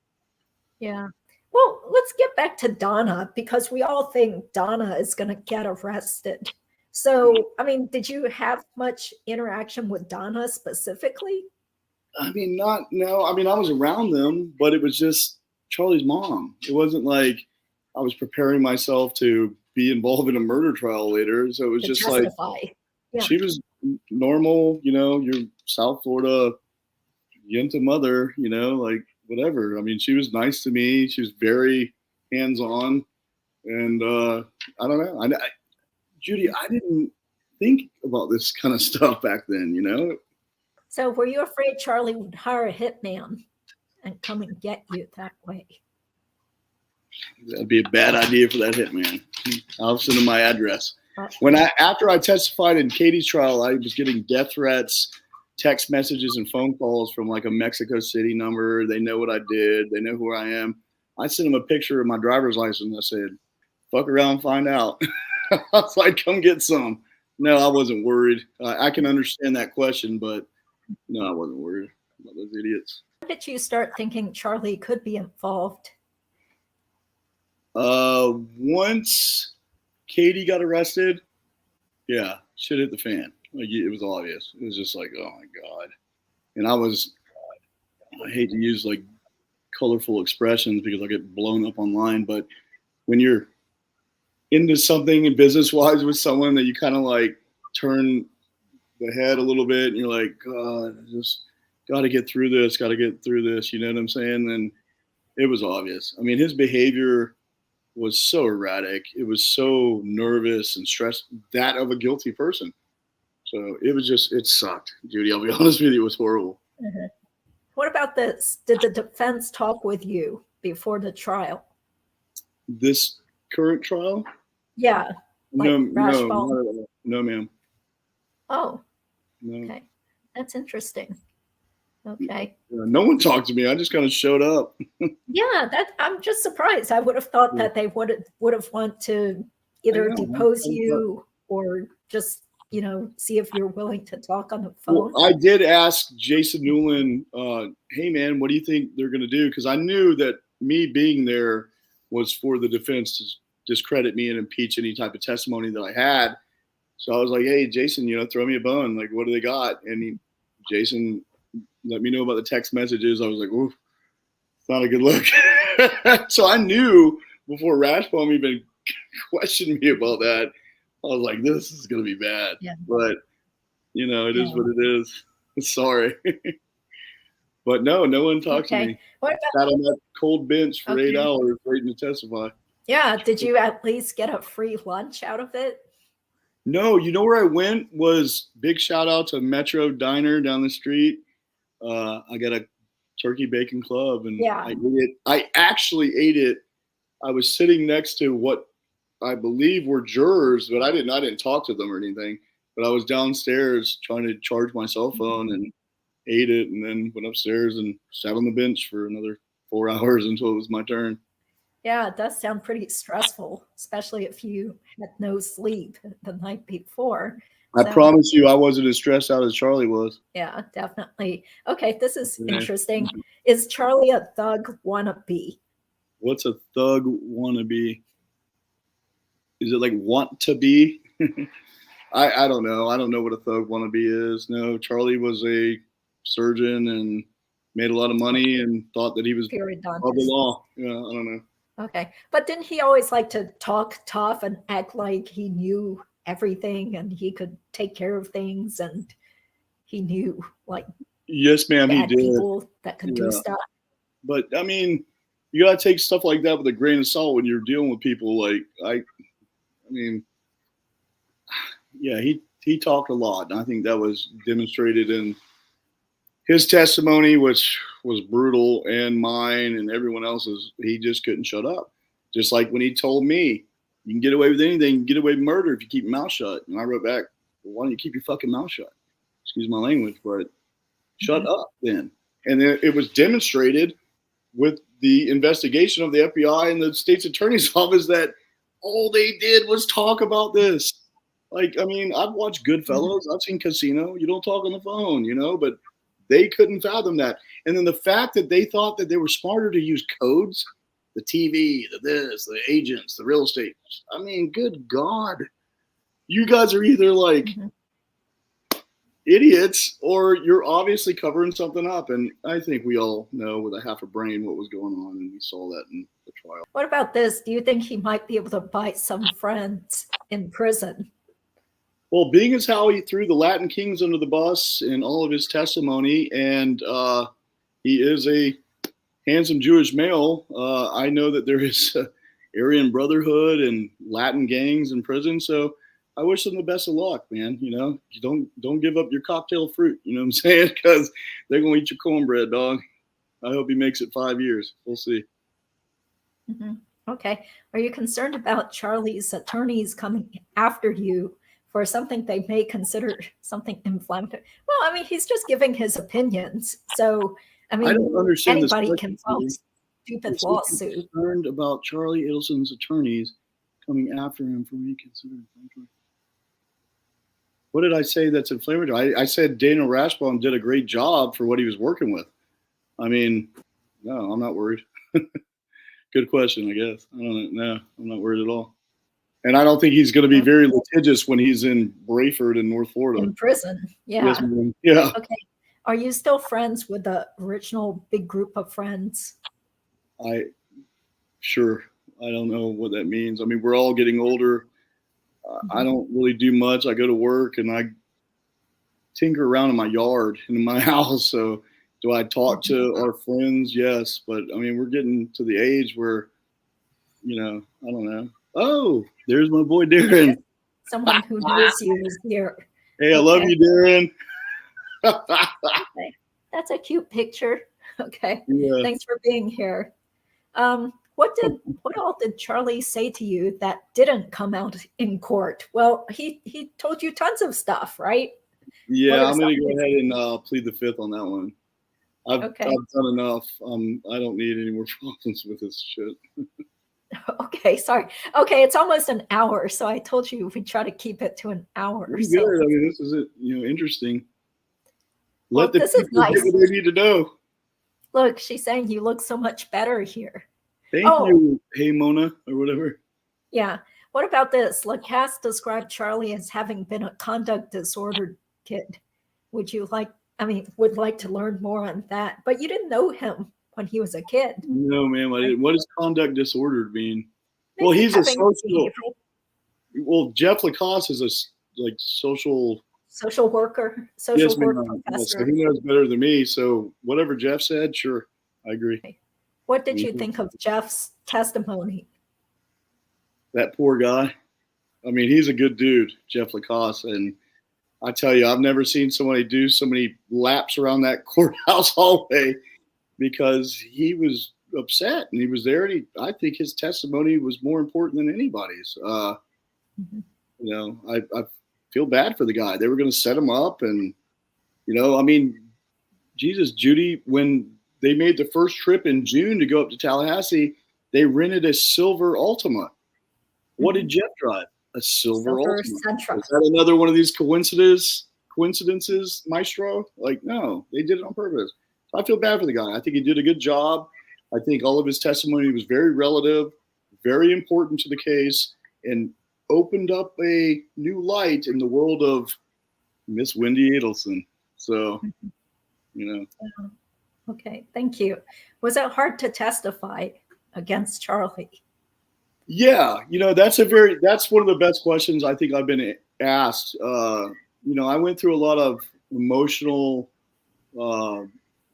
Yeah. Well, let's get back to Donna, because we all think Donna is going to get arrested. So, did you have much interaction with Donna specifically? I was around them, but it was just Charlie's mom. It wasn't like I was preparing myself to be involved in a murder trial later. So it was just testify. She was normal, your South Florida Yenta mother, like whatever. She was nice to me. She was very hands-on. And I don't know. Judy, I didn't think about this kind of stuff back then, So were you afraid Charlie would hire a hitman and come and get you that way? That'd be a bad idea for that hitman. I'll send him my address. After I testified in Katie's trial, I was getting death threats, text messages, and phone calls from like a Mexico City number. They know what I did. They know who I am. I sent them a picture of my driver's license. I said, fuck around and find out. I was like, come get some. No, I wasn't worried. I can understand that question, but no, I wasn't worried about those idiots. When did you start thinking Charlie could be involved? Once Katie got arrested, yeah, shit hit the fan. Like, it was obvious. It was just like, oh my God. And I hate to use like colorful expressions because I'll get blown up online, but when you're into something business-wise with someone that you kind of like turn the head a little bit and you're like, God, I just got to get through this, you know what I'm saying? And it was obvious. His behavior was so erratic. It was so nervous and stressed, that of a guilty person. So it sucked, Judy. I'll be honest with you, it was horrible. Mm-hmm. What about this? Did the defense talk with you before the trial? This current trial? Yeah. No, ma'am. Oh. No. Okay. That's interesting. Okay. No one talked to me. I just kind of showed up. Yeah, I'm just surprised. I would have thought that they would have want to either depose you or just see if you're willing to talk on the phone? Well, I did ask Jason Newland, hey, man, what do you think they're going to do? Because I knew that me being there was for the defense to discredit me and impeach any type of testimony that I had. So I was like, hey, Jason, throw me a bone. Like, what do they got? And Jason let me know about the text messages. I was like, ooh, it's not a good look. So I knew before Rathbone even questioned me about that, I was like, this is going to be bad. Yeah. But, it is what it is. Sorry. But no one talked to me. What about, sat on that cold bench for 8 hours waiting to testify. Yeah. Did you at least get a free lunch out of it? No, where I went was big shout out to Metro Diner down the street. I got a turkey bacon club and I ate it. I actually ate it. I was sitting next to what I believe were jurors, but I didn't talk to them or anything. But I was downstairs trying to charge my cell phone and ate it, and then went upstairs and sat on the bench for another 4 hours until it was my turn. Yeah, it does sound pretty stressful, especially if you had no sleep the night before. I promise you I wasn't as stressed out as Charlie was. Yeah, definitely. Okay, this is interesting. Is Charlie a thug wannabe? What's a thug wannabe? Is it like want to be? I don't know. I don't know what a thug wannabe is. No, Charlie was a surgeon and made a lot of money and thought that he was above the law. Yeah, I don't know. Okay. But didn't he always like to talk tough and act like he knew everything and he could take care of things and he knew yes, ma'am, he did. People that could do stuff. But I mean, you gotta take stuff like that with a grain of salt when you're dealing with people. Like he talked a lot, and I think that was demonstrated in his testimony, which was brutal, and mine and everyone else's. He just couldn't shut up. Just like when he told me, you can get away with anything, you can get away with murder if you keep your mouth shut. And I wrote back, well, why don't you keep your fucking mouth shut? Excuse my language, but shut up then. And then it was demonstrated with the investigation of the FBI and the state's attorney's office that all they did was talk about this. I've watched Goodfellas. I've seen Casino. You don't talk on the phone, but they couldn't fathom that. And then the fact that they thought that they were smarter to use codes, the TV, the agents, the real estate. I mean, good God. You guys are either idiots or you're obviously covering something up. And I think we all know with a half a brain what was going on, and we saw that in the trial. What about this? Do you think he might be able to buy some friends in prison? Well, being as how he threw the Latin Kings under the bus in all of his testimony, and he is a handsome Jewish male, I know that there is Aryan Brotherhood and Latin gangs in prison. So I wish them the best of luck, man. You don't give up your cocktail fruit. You know what I'm saying? Because they're gonna eat your cornbread, dog. I hope he makes it 5 years. We'll see. Mm-hmm. Okay. Are you concerned about Charlie's attorneys coming after you for something they may consider something inflammatory? Well, I mean, he's just giving his opinions. So, I mean, anybody can file a stupid lawsuit. Concerned about Charlie Adelson's attorneys coming after him for what he considered inflammatory. What did I say that's inflammatory? I said Dana Rashbaum did a great job for what he was working with. I mean, no, I'm not worried. Good question, I guess. I don't know. No, I'm not worried at all. And I don't think he's going to be very litigious when he's in Brayford in North Florida. In prison, yeah. Yes, yeah. Okay. Are you still friends with the original big group of friends? Sure. I don't know what that means. I mean, we're all getting older. I don't really do much. I go to work and I tinker around in my yard and in my house. So do I talk to our friends? Yes. But I mean, we're getting to the age where, I don't know. Oh, there's my boy Darren. Someone who knows you is here. Hey, I love you, Darren. Okay. That's a cute picture. Okay. Yeah. Thanks for being here. What all did Charlie say to you that didn't come out in court? Well, he told you tons of stuff, right? Yeah, I'm going to go ahead and plead the fifth on that one. I've done enough. I don't need any more problems with this shit. Okay, sorry. Okay, it's almost an hour, so I told you we try to keep it to an hour. Pretty So, good. I mean, this is it. Interesting. well, Let the this is people nice. get what they need to know. Look, she's saying you look so much better here. Thank you. Hey, Mona, or whatever. Yeah. What about this? Lacasse described Charlie as having been a conduct disordered kid. Would like to learn more on that. But you didn't know him when he was a kid. No, ma'am, I didn't. What does conduct disordered mean? Maybe Well, he's a social. behavioral. Well, Jeff Lacoste is a social worker, yes, work ma'am. Yes, so professor. he knows better than me. So whatever Jeff said, sure, I agree. What did you think of Jeff's testimony? That poor guy. I mean, he's a good dude, Jeff Lacoste, and I tell you, I've never seen somebody do so many laps around that courthouse hallway because he was upset and he was there. And I think his testimony was more important than anybody's. I feel bad for the guy. They were going to set him up, and I mean, Jesus, Judy, when they made the first trip in June to go up to Tallahassee, they rented a silver Altima. What did Jeff drive? A silver Altima. Sentra. Is that another one of these coincidences, Maestro? Like, no, they did it on purpose. I feel bad for the guy. I think he did a good job. I think all of his testimony was very relative, very important to the case, and opened up a new light in the world of Miss Wendi Adelson. So, Okay, thank you. Was it hard to testify against Charlie? Yeah, that's one of the best questions I think I've been asked. I went through a lot of emotional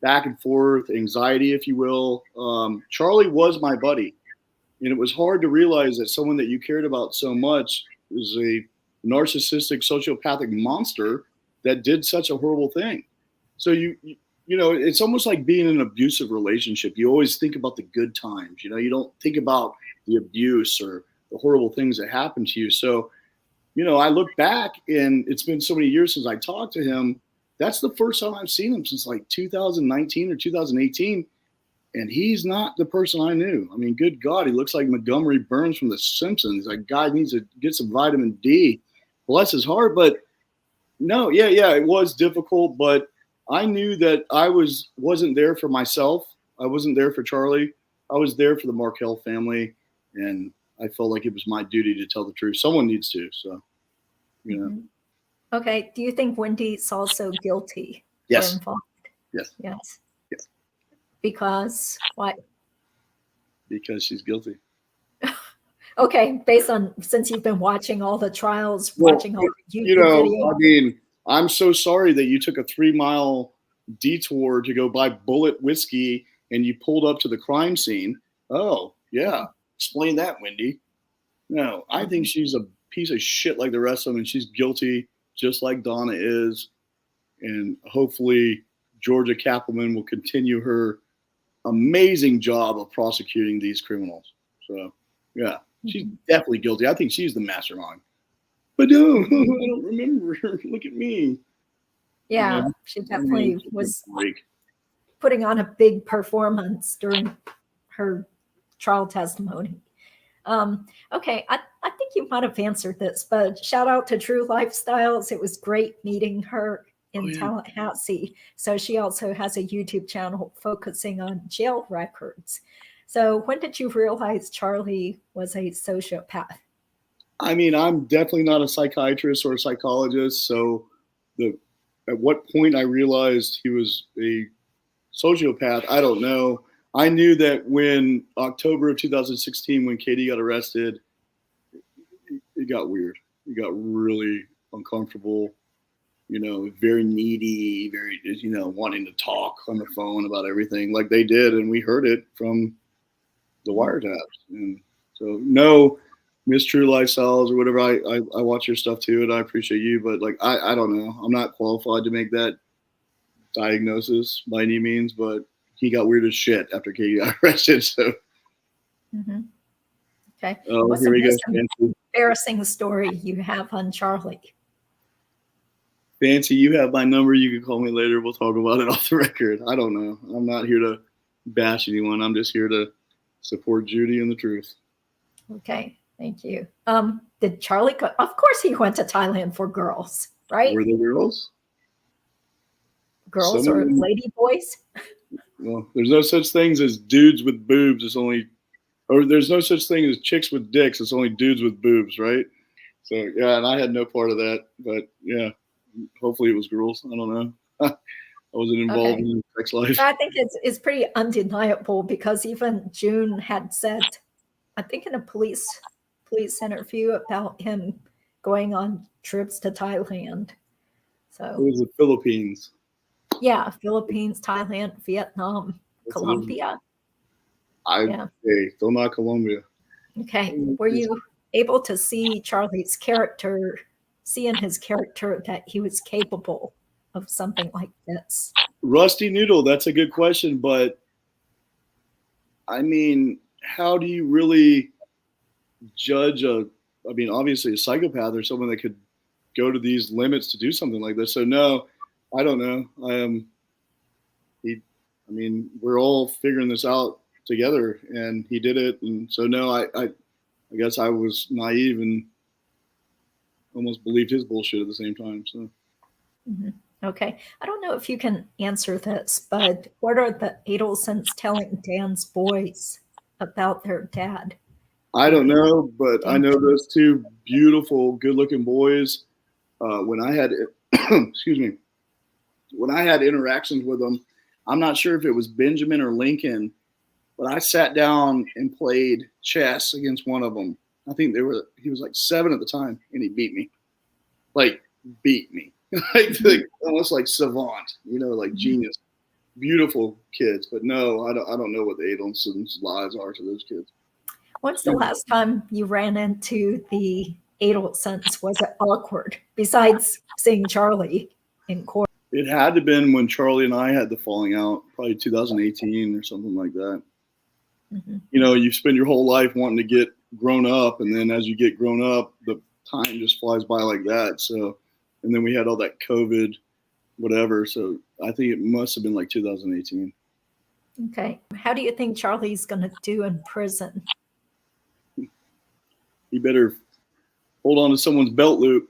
back and forth, anxiety, if you will. Charlie was my buddy, and it was hard to realize that someone that you cared about so much was a narcissistic, sociopathic monster that did such a horrible thing. So it's almost like being in an abusive relationship. You always think about the good times. You don't think about the abuse or the horrible things that happened to you. So, I look back, and it's been so many years since I talked to him. That's the first time I've seen him since like 2019 or 2018. And he's not the person I knew. I mean, good God, he looks like Montgomery Burns from The Simpsons. That guy needs to get some vitamin D. Bless his heart. But no, yeah, it was difficult. But I knew that I wasn't there for myself. I wasn't there for Charlie. I was there for the Markel family. And I felt like it was my duty to tell the truth. Someone needs to. So, Okay. Do you think Wendy's also guilty? Yes. Or involved? Yes. Yes. Because what? Because she's guilty. Okay. Since you've been watching all the trials, watching all the YouTube videos. I mean, I'm so sorry that you took a 3-mile detour to go buy Bullet whiskey and you pulled up to the crime scene. Oh, yeah. Explain that, Wendi. No, I think she's a piece of shit like the rest of them, and she's guilty just like Donna is. And hopefully Georgia Kappelman will continue her amazing job of prosecuting these criminals. So, yeah, she's definitely guilty. I think she's the mastermind. But no, I don't remember her. Look at me. Yeah, she definitely was putting on a big performance during her trial testimony. Okay, I think you might have answered this, but shout out to True Lifestyles. It was great meeting her in Tallahassee. So she also has a YouTube channel focusing on jail records. So when did you realize Charlie was a sociopath? I mean, I'm definitely not a psychiatrist or a psychologist. So at what point I realized he was a sociopath, I don't know. I knew that when October of 2016, when Katie got arrested, it got weird. It got really uncomfortable, very needy, very, wanting to talk on the phone about everything like they did. And we heard it from the wiretaps. And so, no, Miss True Lifestyles or whatever, I watch your stuff too, and I appreciate you. But I don't know. I'm not qualified to make that diagnosis by any means, but he got weird as shit after Katie got arrested. So, okay. What's here we go. Embarrassing story you have on Charlie? Fancy, you have my number. You can call me later. We'll talk about it off the record. I don't know. I'm not here to bash anyone. I'm just here to support Judy and the truth. Okay, thank you. Did Charlie go? Of course he went to Thailand for girls, right? Were they girls? Girls or lady boys? Well, there's no such things as dudes with boobs. There's no such thing as chicks with dicks. It's only dudes with boobs, right? So yeah, and I had no part of that, but yeah, hopefully it was girls. I don't know. I wasn't involved in sex life. I think it's pretty undeniable because even June had said, I think in a police interview about him going on trips to Thailand. So it was the Philippines. Yeah, Philippines, Thailand, Vietnam, Colombia. Still not Colombia. Okay. Were you able to see Charlie's character, in his character that he was capable of something like this? Rusty Noodle, that's a good question, but I mean, how do you really judge obviously a psychopath or someone that could go to these limits to do something like this? So no, I don't know. We're all figuring this out together, and he did it. And so no, I guess I was naive and almost believed his bullshit at the same time. So. Mm-hmm. Okay. I don't know if you can answer this, but what are the Adelsons telling Dan's boys about their dad? I don't know, but I know those two beautiful, good-looking boys. When I had, when I had interactions with them, I'm not sure if it was Benjamin or Lincoln, but I sat down and played chess against one of them. I think he was like 7 at the time, and he beat me. Like almost like savant, like genius. Beautiful kids, but no, I don't know what the Adelson's lies are to those kids. When's the last time you ran into the Adelsons? Was it awkward besides seeing Charlie in court? It had to have been when Charlie and I had the falling out, probably 2018 or something like that. Mm-hmm. You spend your whole life wanting to get grown up, and then as you get grown up, the time just flies by like that. So, and then we had all that COVID, whatever. So I think it must have been like 2018. Okay. How do you think Charlie's going to do in prison? He better hold on to someone's belt loop,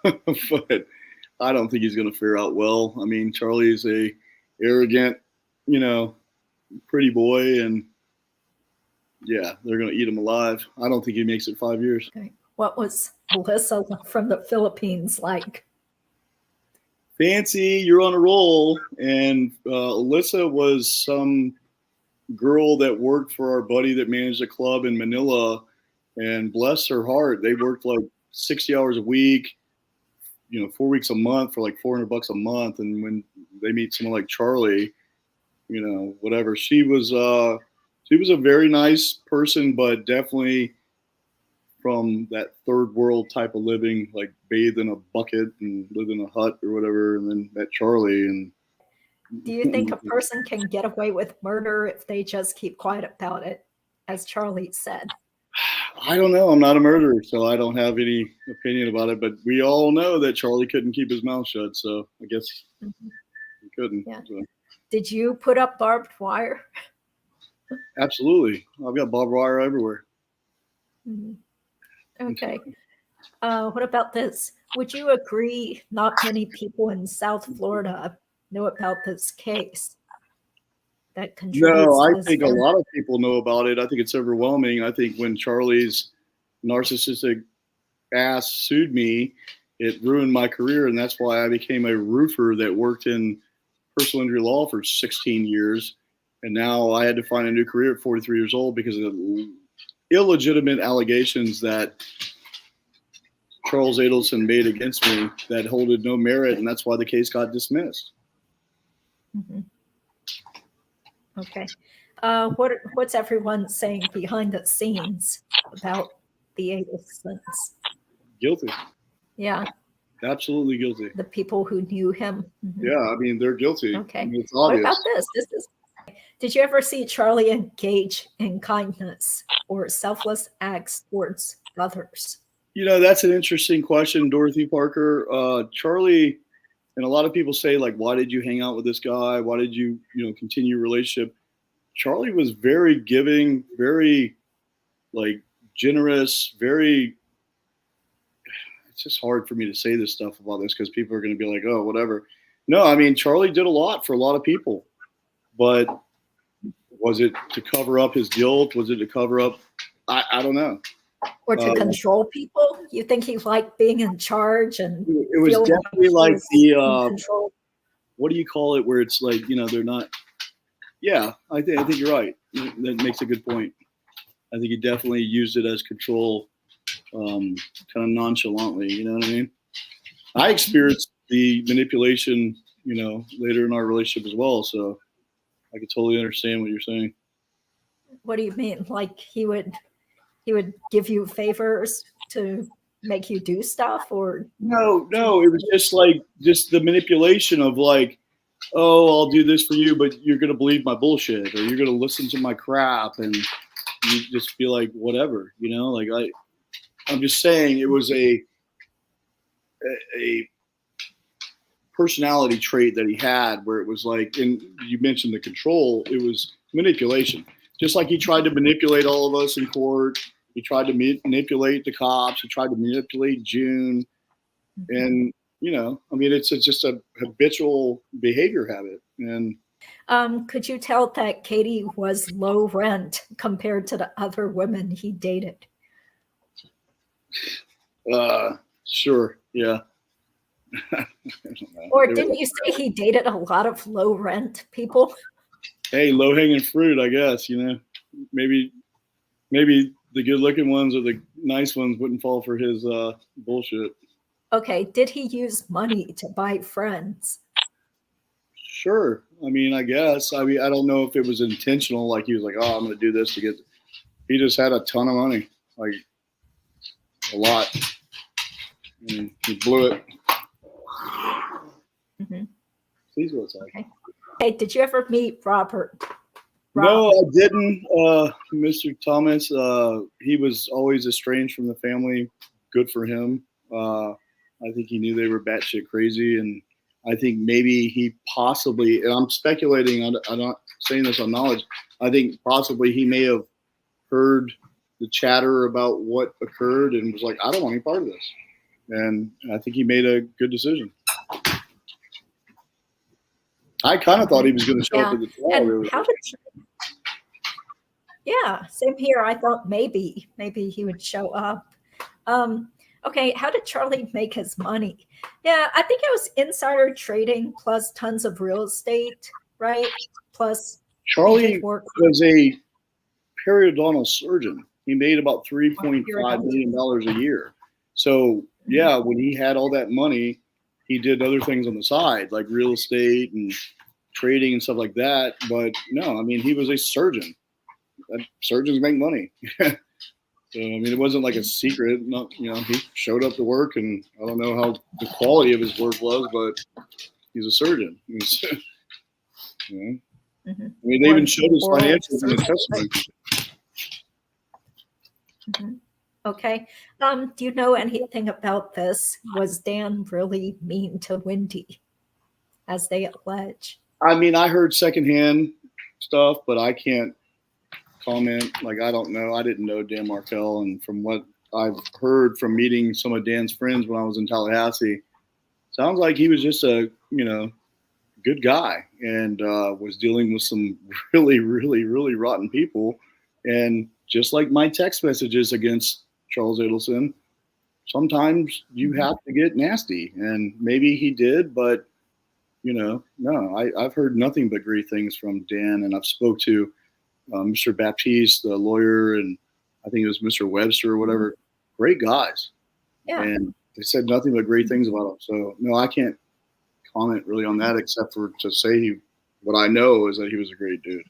but I don't think he's going to fare out well. I mean, Charlie's a arrogant, pretty boy, and yeah, they're going to eat him alive. I don't think he makes it 5 years. Okay. What was Alyssa from the Philippines like? Fancy, you're on a roll. And Alyssa was some girl that worked for our buddy that managed a club in Manila. And bless her heart, they worked like 60 hours a week, 4 weeks a month for like $400 a month. And when they meet someone like Charlie, whatever, she was a very nice person, but definitely from that third world type of living, like bathed in a bucket and lived in a hut or whatever. And then met Charlie. And do you think a person can get away with murder if they just keep quiet about it, as Charlie said? I don't know. I'm not a murderer, so I don't have any opinion about it. But we all know that Charlie couldn't keep his mouth shut, so I guess he couldn't. Yeah. So. Did you put up barbed wire? Absolutely. I've got barbed wire everywhere. Mm-hmm. Okay. What about this? Would you agree not many people in South Florida know about this case? No, I think a lot of people know about it. I think it's overwhelming. I think when Charlie's narcissistic ass sued me, it ruined my career, and that's why I became a roofer that worked in personal injury law for 16 years. And now I had to find a new career at 43 years old because of the illegitimate allegations that Charles Adelson made against me that holded no merit, and that's why the case got dismissed. Mm-hmm. Okay. What's everyone saying behind the scenes about the Adelsons? Guilty. Yeah. Absolutely guilty. The people who knew him. Mm-hmm. Yeah, I mean, they're guilty. Okay. I mean, it's obvious. What about this? Did you ever see Charlie engage in kindness or selfless acts towards others? That's an interesting question, Dorothy Parker. Charlie, and a lot of people say, like, why did you hang out with this guy? Why did you, continue your relationship? Charlie was very giving, very, like, generous, very. It's just hard for me to say this stuff about this because people are going to be like, oh, whatever. No, I mean, Charlie did a lot for a lot of people, but was it to cover up his guilt? Was it to cover up? I don't know. Or to control people? You think he liked being in charge and it was definitely like the control? What do you call it? Where it's like, they're not. Yeah, I think you're right. That makes a good point. I think he definitely used it as control, kind of nonchalantly. You know what I mean? I experienced the manipulation, later in our relationship as well. So I could totally understand what you're saying. What do you mean? Like he would give you favors to make you do stuff, or no, it was just the manipulation of like, oh, I'll do this for you, but you're gonna believe my bullshit, or you're gonna listen to my crap, and you just feel like whatever, like I'm just saying it was a personality trait that he had where it was like, and you mentioned the control, it was manipulation. Just like he tried to manipulate all of us in court. He tried to manipulate the cops. He tried to manipulate June. And, it's just a habitual behavior habit. And could you tell that Katie was low rent compared to the other women he dated? Sure. Yeah. Or didn't you say he dated a lot of low rent people? Hey, low hanging fruit, I guess, maybe the good looking ones or the nice ones wouldn't fall for his bullshit. Okay. Did he use money to buy friends? Sure. I guess. I don't know if it was intentional. Like he was like, oh, I'm going to do this to get, he just had a ton of money, like a lot. And he blew it. Mm-hmm. Please go outside. Okay. Hey, did you ever meet Robert? No, I didn't. Mr. Thomas, he was always estranged from the family. Good for him. I think he knew they were batshit crazy. And I think maybe he possibly, and I'm speculating, I'm not saying this on knowledge, I think possibly he may have heard the chatter about what occurred and was like, I don't want any part of this. And I think he made a good decision. I kind of thought he was going to show up at the trial. And really. how did Yeah, same here. I thought maybe he would show up. Okay, how did Charlie make his money? Yeah, I think it was insider trading plus tons of real estate, right? Plus Charlie was a periodontal surgeon. He made about $3.5 million a year. So yeah, when he had all that money, he did other things on the side, like real estate and trading and stuff like that. But no, he was a surgeon. Surgeons make money. So, it wasn't like a secret. Not, he showed up to work, and I don't know how the quality of his work was, but he's a surgeon. Mm-hmm. They even showed his financials in the testimony. Mm-hmm. Okay. Do you know anything about this? Was Dan really mean to Wendi, as they allege? I heard secondhand stuff, but I can't comment. Like, I don't know. I didn't know Dan Markel, and from what I've heard from meeting some of Dan's friends when I was in Tallahassee, sounds like he was just a good guy and was dealing with some really, really, really rotten people. And just like my text messages against Charles Adelson, sometimes you have to get nasty, and maybe he did, but no, I've heard nothing but great things from Dan, and I've spoke to Mr. Baptiste, the lawyer, and I think it was Mr. Webster or whatever. Great guys. Yeah. And they said nothing but great things about him. So no, I can't comment really on that except for to say what I know is that he was a great dude.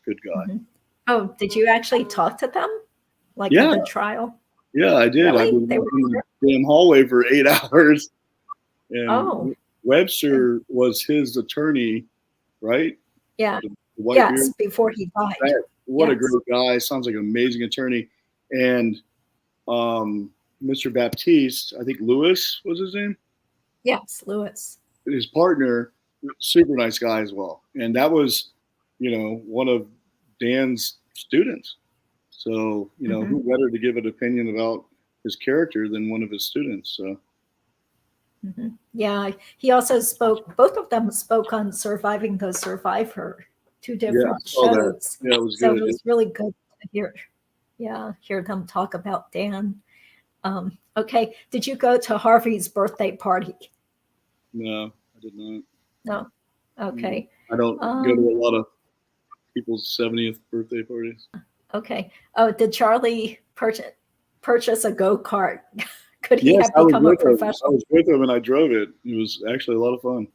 Good guy. Mm-hmm. Oh, did you actually talk to them? Like at the trial? Yeah, I did. Really? I was in the damn hallway for 8 hours. And Webster was his attorney, right? Yeah. Yes, beard. Before he died. What a great guy. Sounds like an amazing attorney. And Mr. Baptiste, I think Lewis was his name? Yes, Lewis. His partner, super nice guy as well. And that was, one of Dan's students. So, you know, who better to give an opinion about his character than one of his students? So. Yeah, he also spoke, both of them spoke on Surviving the Survivor, two different shows. Yeah, it was so good. It was really good to hear them talk about Dan. Okay, did you go to Harvey's birthday party? No, I did not. No. Okay. I don't go to a lot of people's 70th birthday parties. Okay. Oh, did Charlie purchase a go-kart? Could he have become a professional? I was with him and I drove it. It was actually a lot of fun.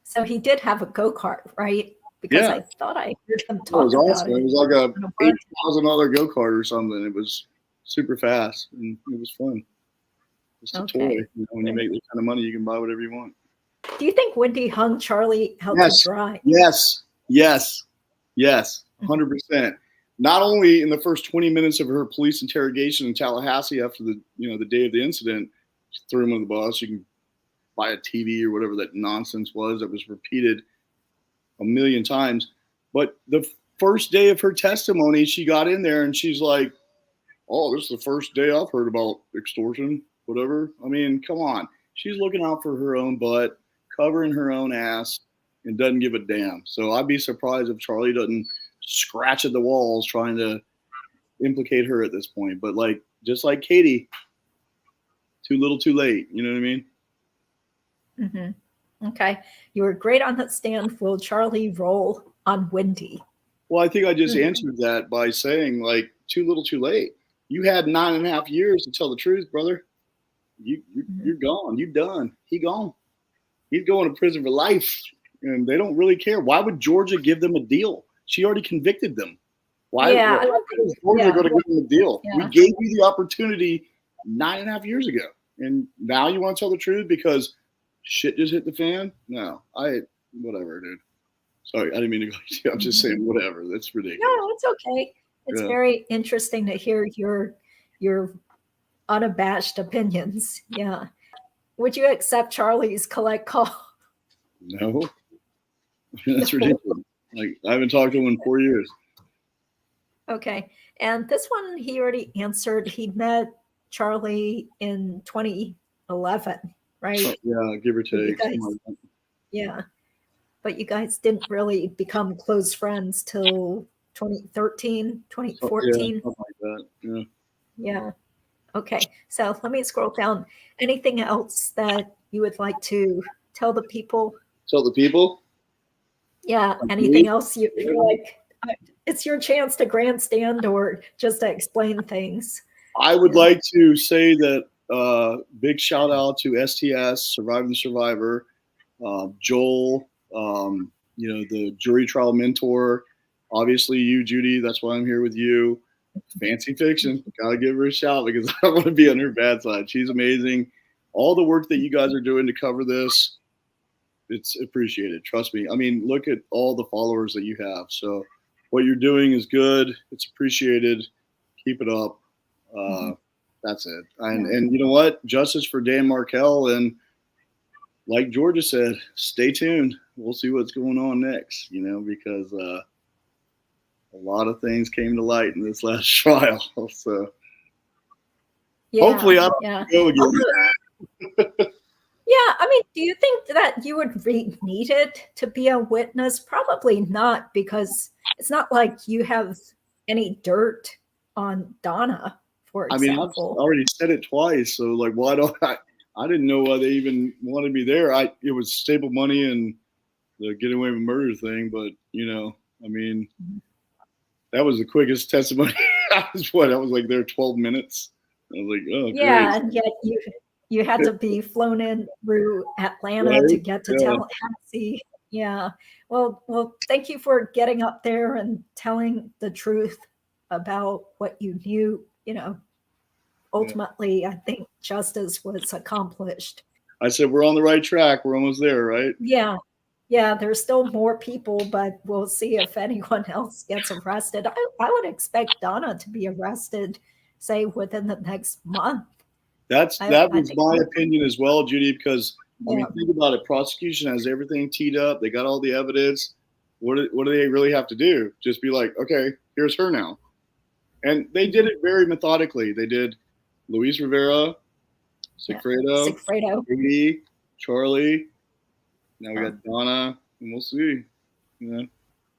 So he did have a go-kart, right? Because I thought I heard him talk about awesome. It was like a $8,000 go-kart or something. It was super fast and it was fun. It's a toy. You know, when you make this kind of money, you can buy whatever you want. Do you think Wendi hung Charlie how to drive? Yes. 100%. Not only in the first 20 minutes of her police interrogation in Tallahassee after the day of the incident, she threw him on the bus. You can buy a TV or whatever that nonsense was that was repeated a million times. But the first day of her testimony, she got in there and she's like, "Oh, this is the first day I've heard about extortion, whatever." I mean, come on. She's looking out for her own butt, covering her own ass, and doesn't give a damn. So I'd be surprised if Charlie doesn't scratch at the walls trying to implicate her at this point. But like, just like Katie, too little, too late. You know what I mean? Okay. You were great on that stand. Will Charlie roll on Wendi? Well, I think I just answered that by saying, like, too little, too late. You had 9.5 years to tell the truth, brother. You're gone. You're done. He gone. He's going to prison for life, and they don't really care. Why would Georgia give them a deal? She already convicted them. Why is Georgia going to give them a deal? Yeah. We gave you the opportunity 9.5 years ago, and now you want to tell the truth because shit just hit the fan? No, whatever, dude. Sorry, I didn't mean to go. I'm just saying whatever. That's ridiculous. No, it's okay. It's very interesting to hear your unabashed opinions. Yeah. Would you accept Charlie's collect call? No. That's ridiculous. Like, I haven't talked to him in 4 years. Okay. And this one he already answered. He met Charlie in 2011, right? Yeah, give or take. Yeah. But you guys didn't really become close friends till 2013, 2014. Yeah, something like that. Yeah. Yeah. Okay. So let me scroll down. Anything else that you would like to tell the people? Tell the people? Yeah. Anything else you feel like it's your chance to grandstand or just to explain things? I would like to say that big shout out to STS, Surviving the Survivor, Joel, the jury trial mentor, obviously you, Judy. That's why I'm here with you. Fancy Fiction, gotta give her a shout because I don't want to be on her bad side. She's amazing. All the work that you guys are doing to cover this, it's appreciated. Trust me. I mean, look at all the followers that you have. So what you're doing is good. It's appreciated. Keep it up. That's it. And you know what? Justice for Dan Markel. And like Georgia said, stay tuned. We'll see what's going on next, because a lot of things came to light in this last trial. So hopefully I don't go again. Yeah, I mean, do you think that you would be needed to be a witness? Probably not, because it's not like you have any dirt on Donna, for example. I mean, I've already said it twice, so like, why don't I didn't know why they even wanted me there. It was staple money and the get away with murder thing, but I mean, that was the quickest testimony. I was like there 12 minutes. I was like, oh, yeah, great. And yet you had to be flown in through Atlanta to get to Tallahassee. Yeah. Well, thank you for getting up there and telling the truth about what you knew. Ultimately, I think justice was accomplished. I said, we're on the right track. We're almost there, right? Yeah. Yeah, there's still more people, but we'll see if anyone else gets arrested. I would expect Donna to be arrested, say, within the next month. That was my opinion as well, Judy, because I mean, think about it. Prosecution has everything teed up. They got all the evidence. What do they really have to do? Just be like, okay, here's her now. And they did it very methodically. They did Luis Rivera, Sigfredo, Katie, Charlie. Now we got Donna, and we'll see. You know,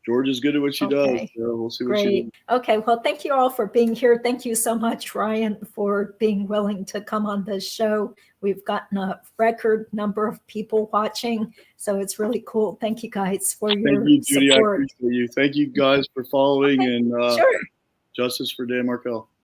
George is good at what she does, so we'll see what she does. Okay, well, thank you all for being here. Thank you so much, Ryan, for being willing to come on this show. We've gotten a record number of people watching, so it's really cool. Thank you guys for your Thank you, Judy. support. I appreciate you. Thank you guys for following, and Sure. justice for Dan Markel.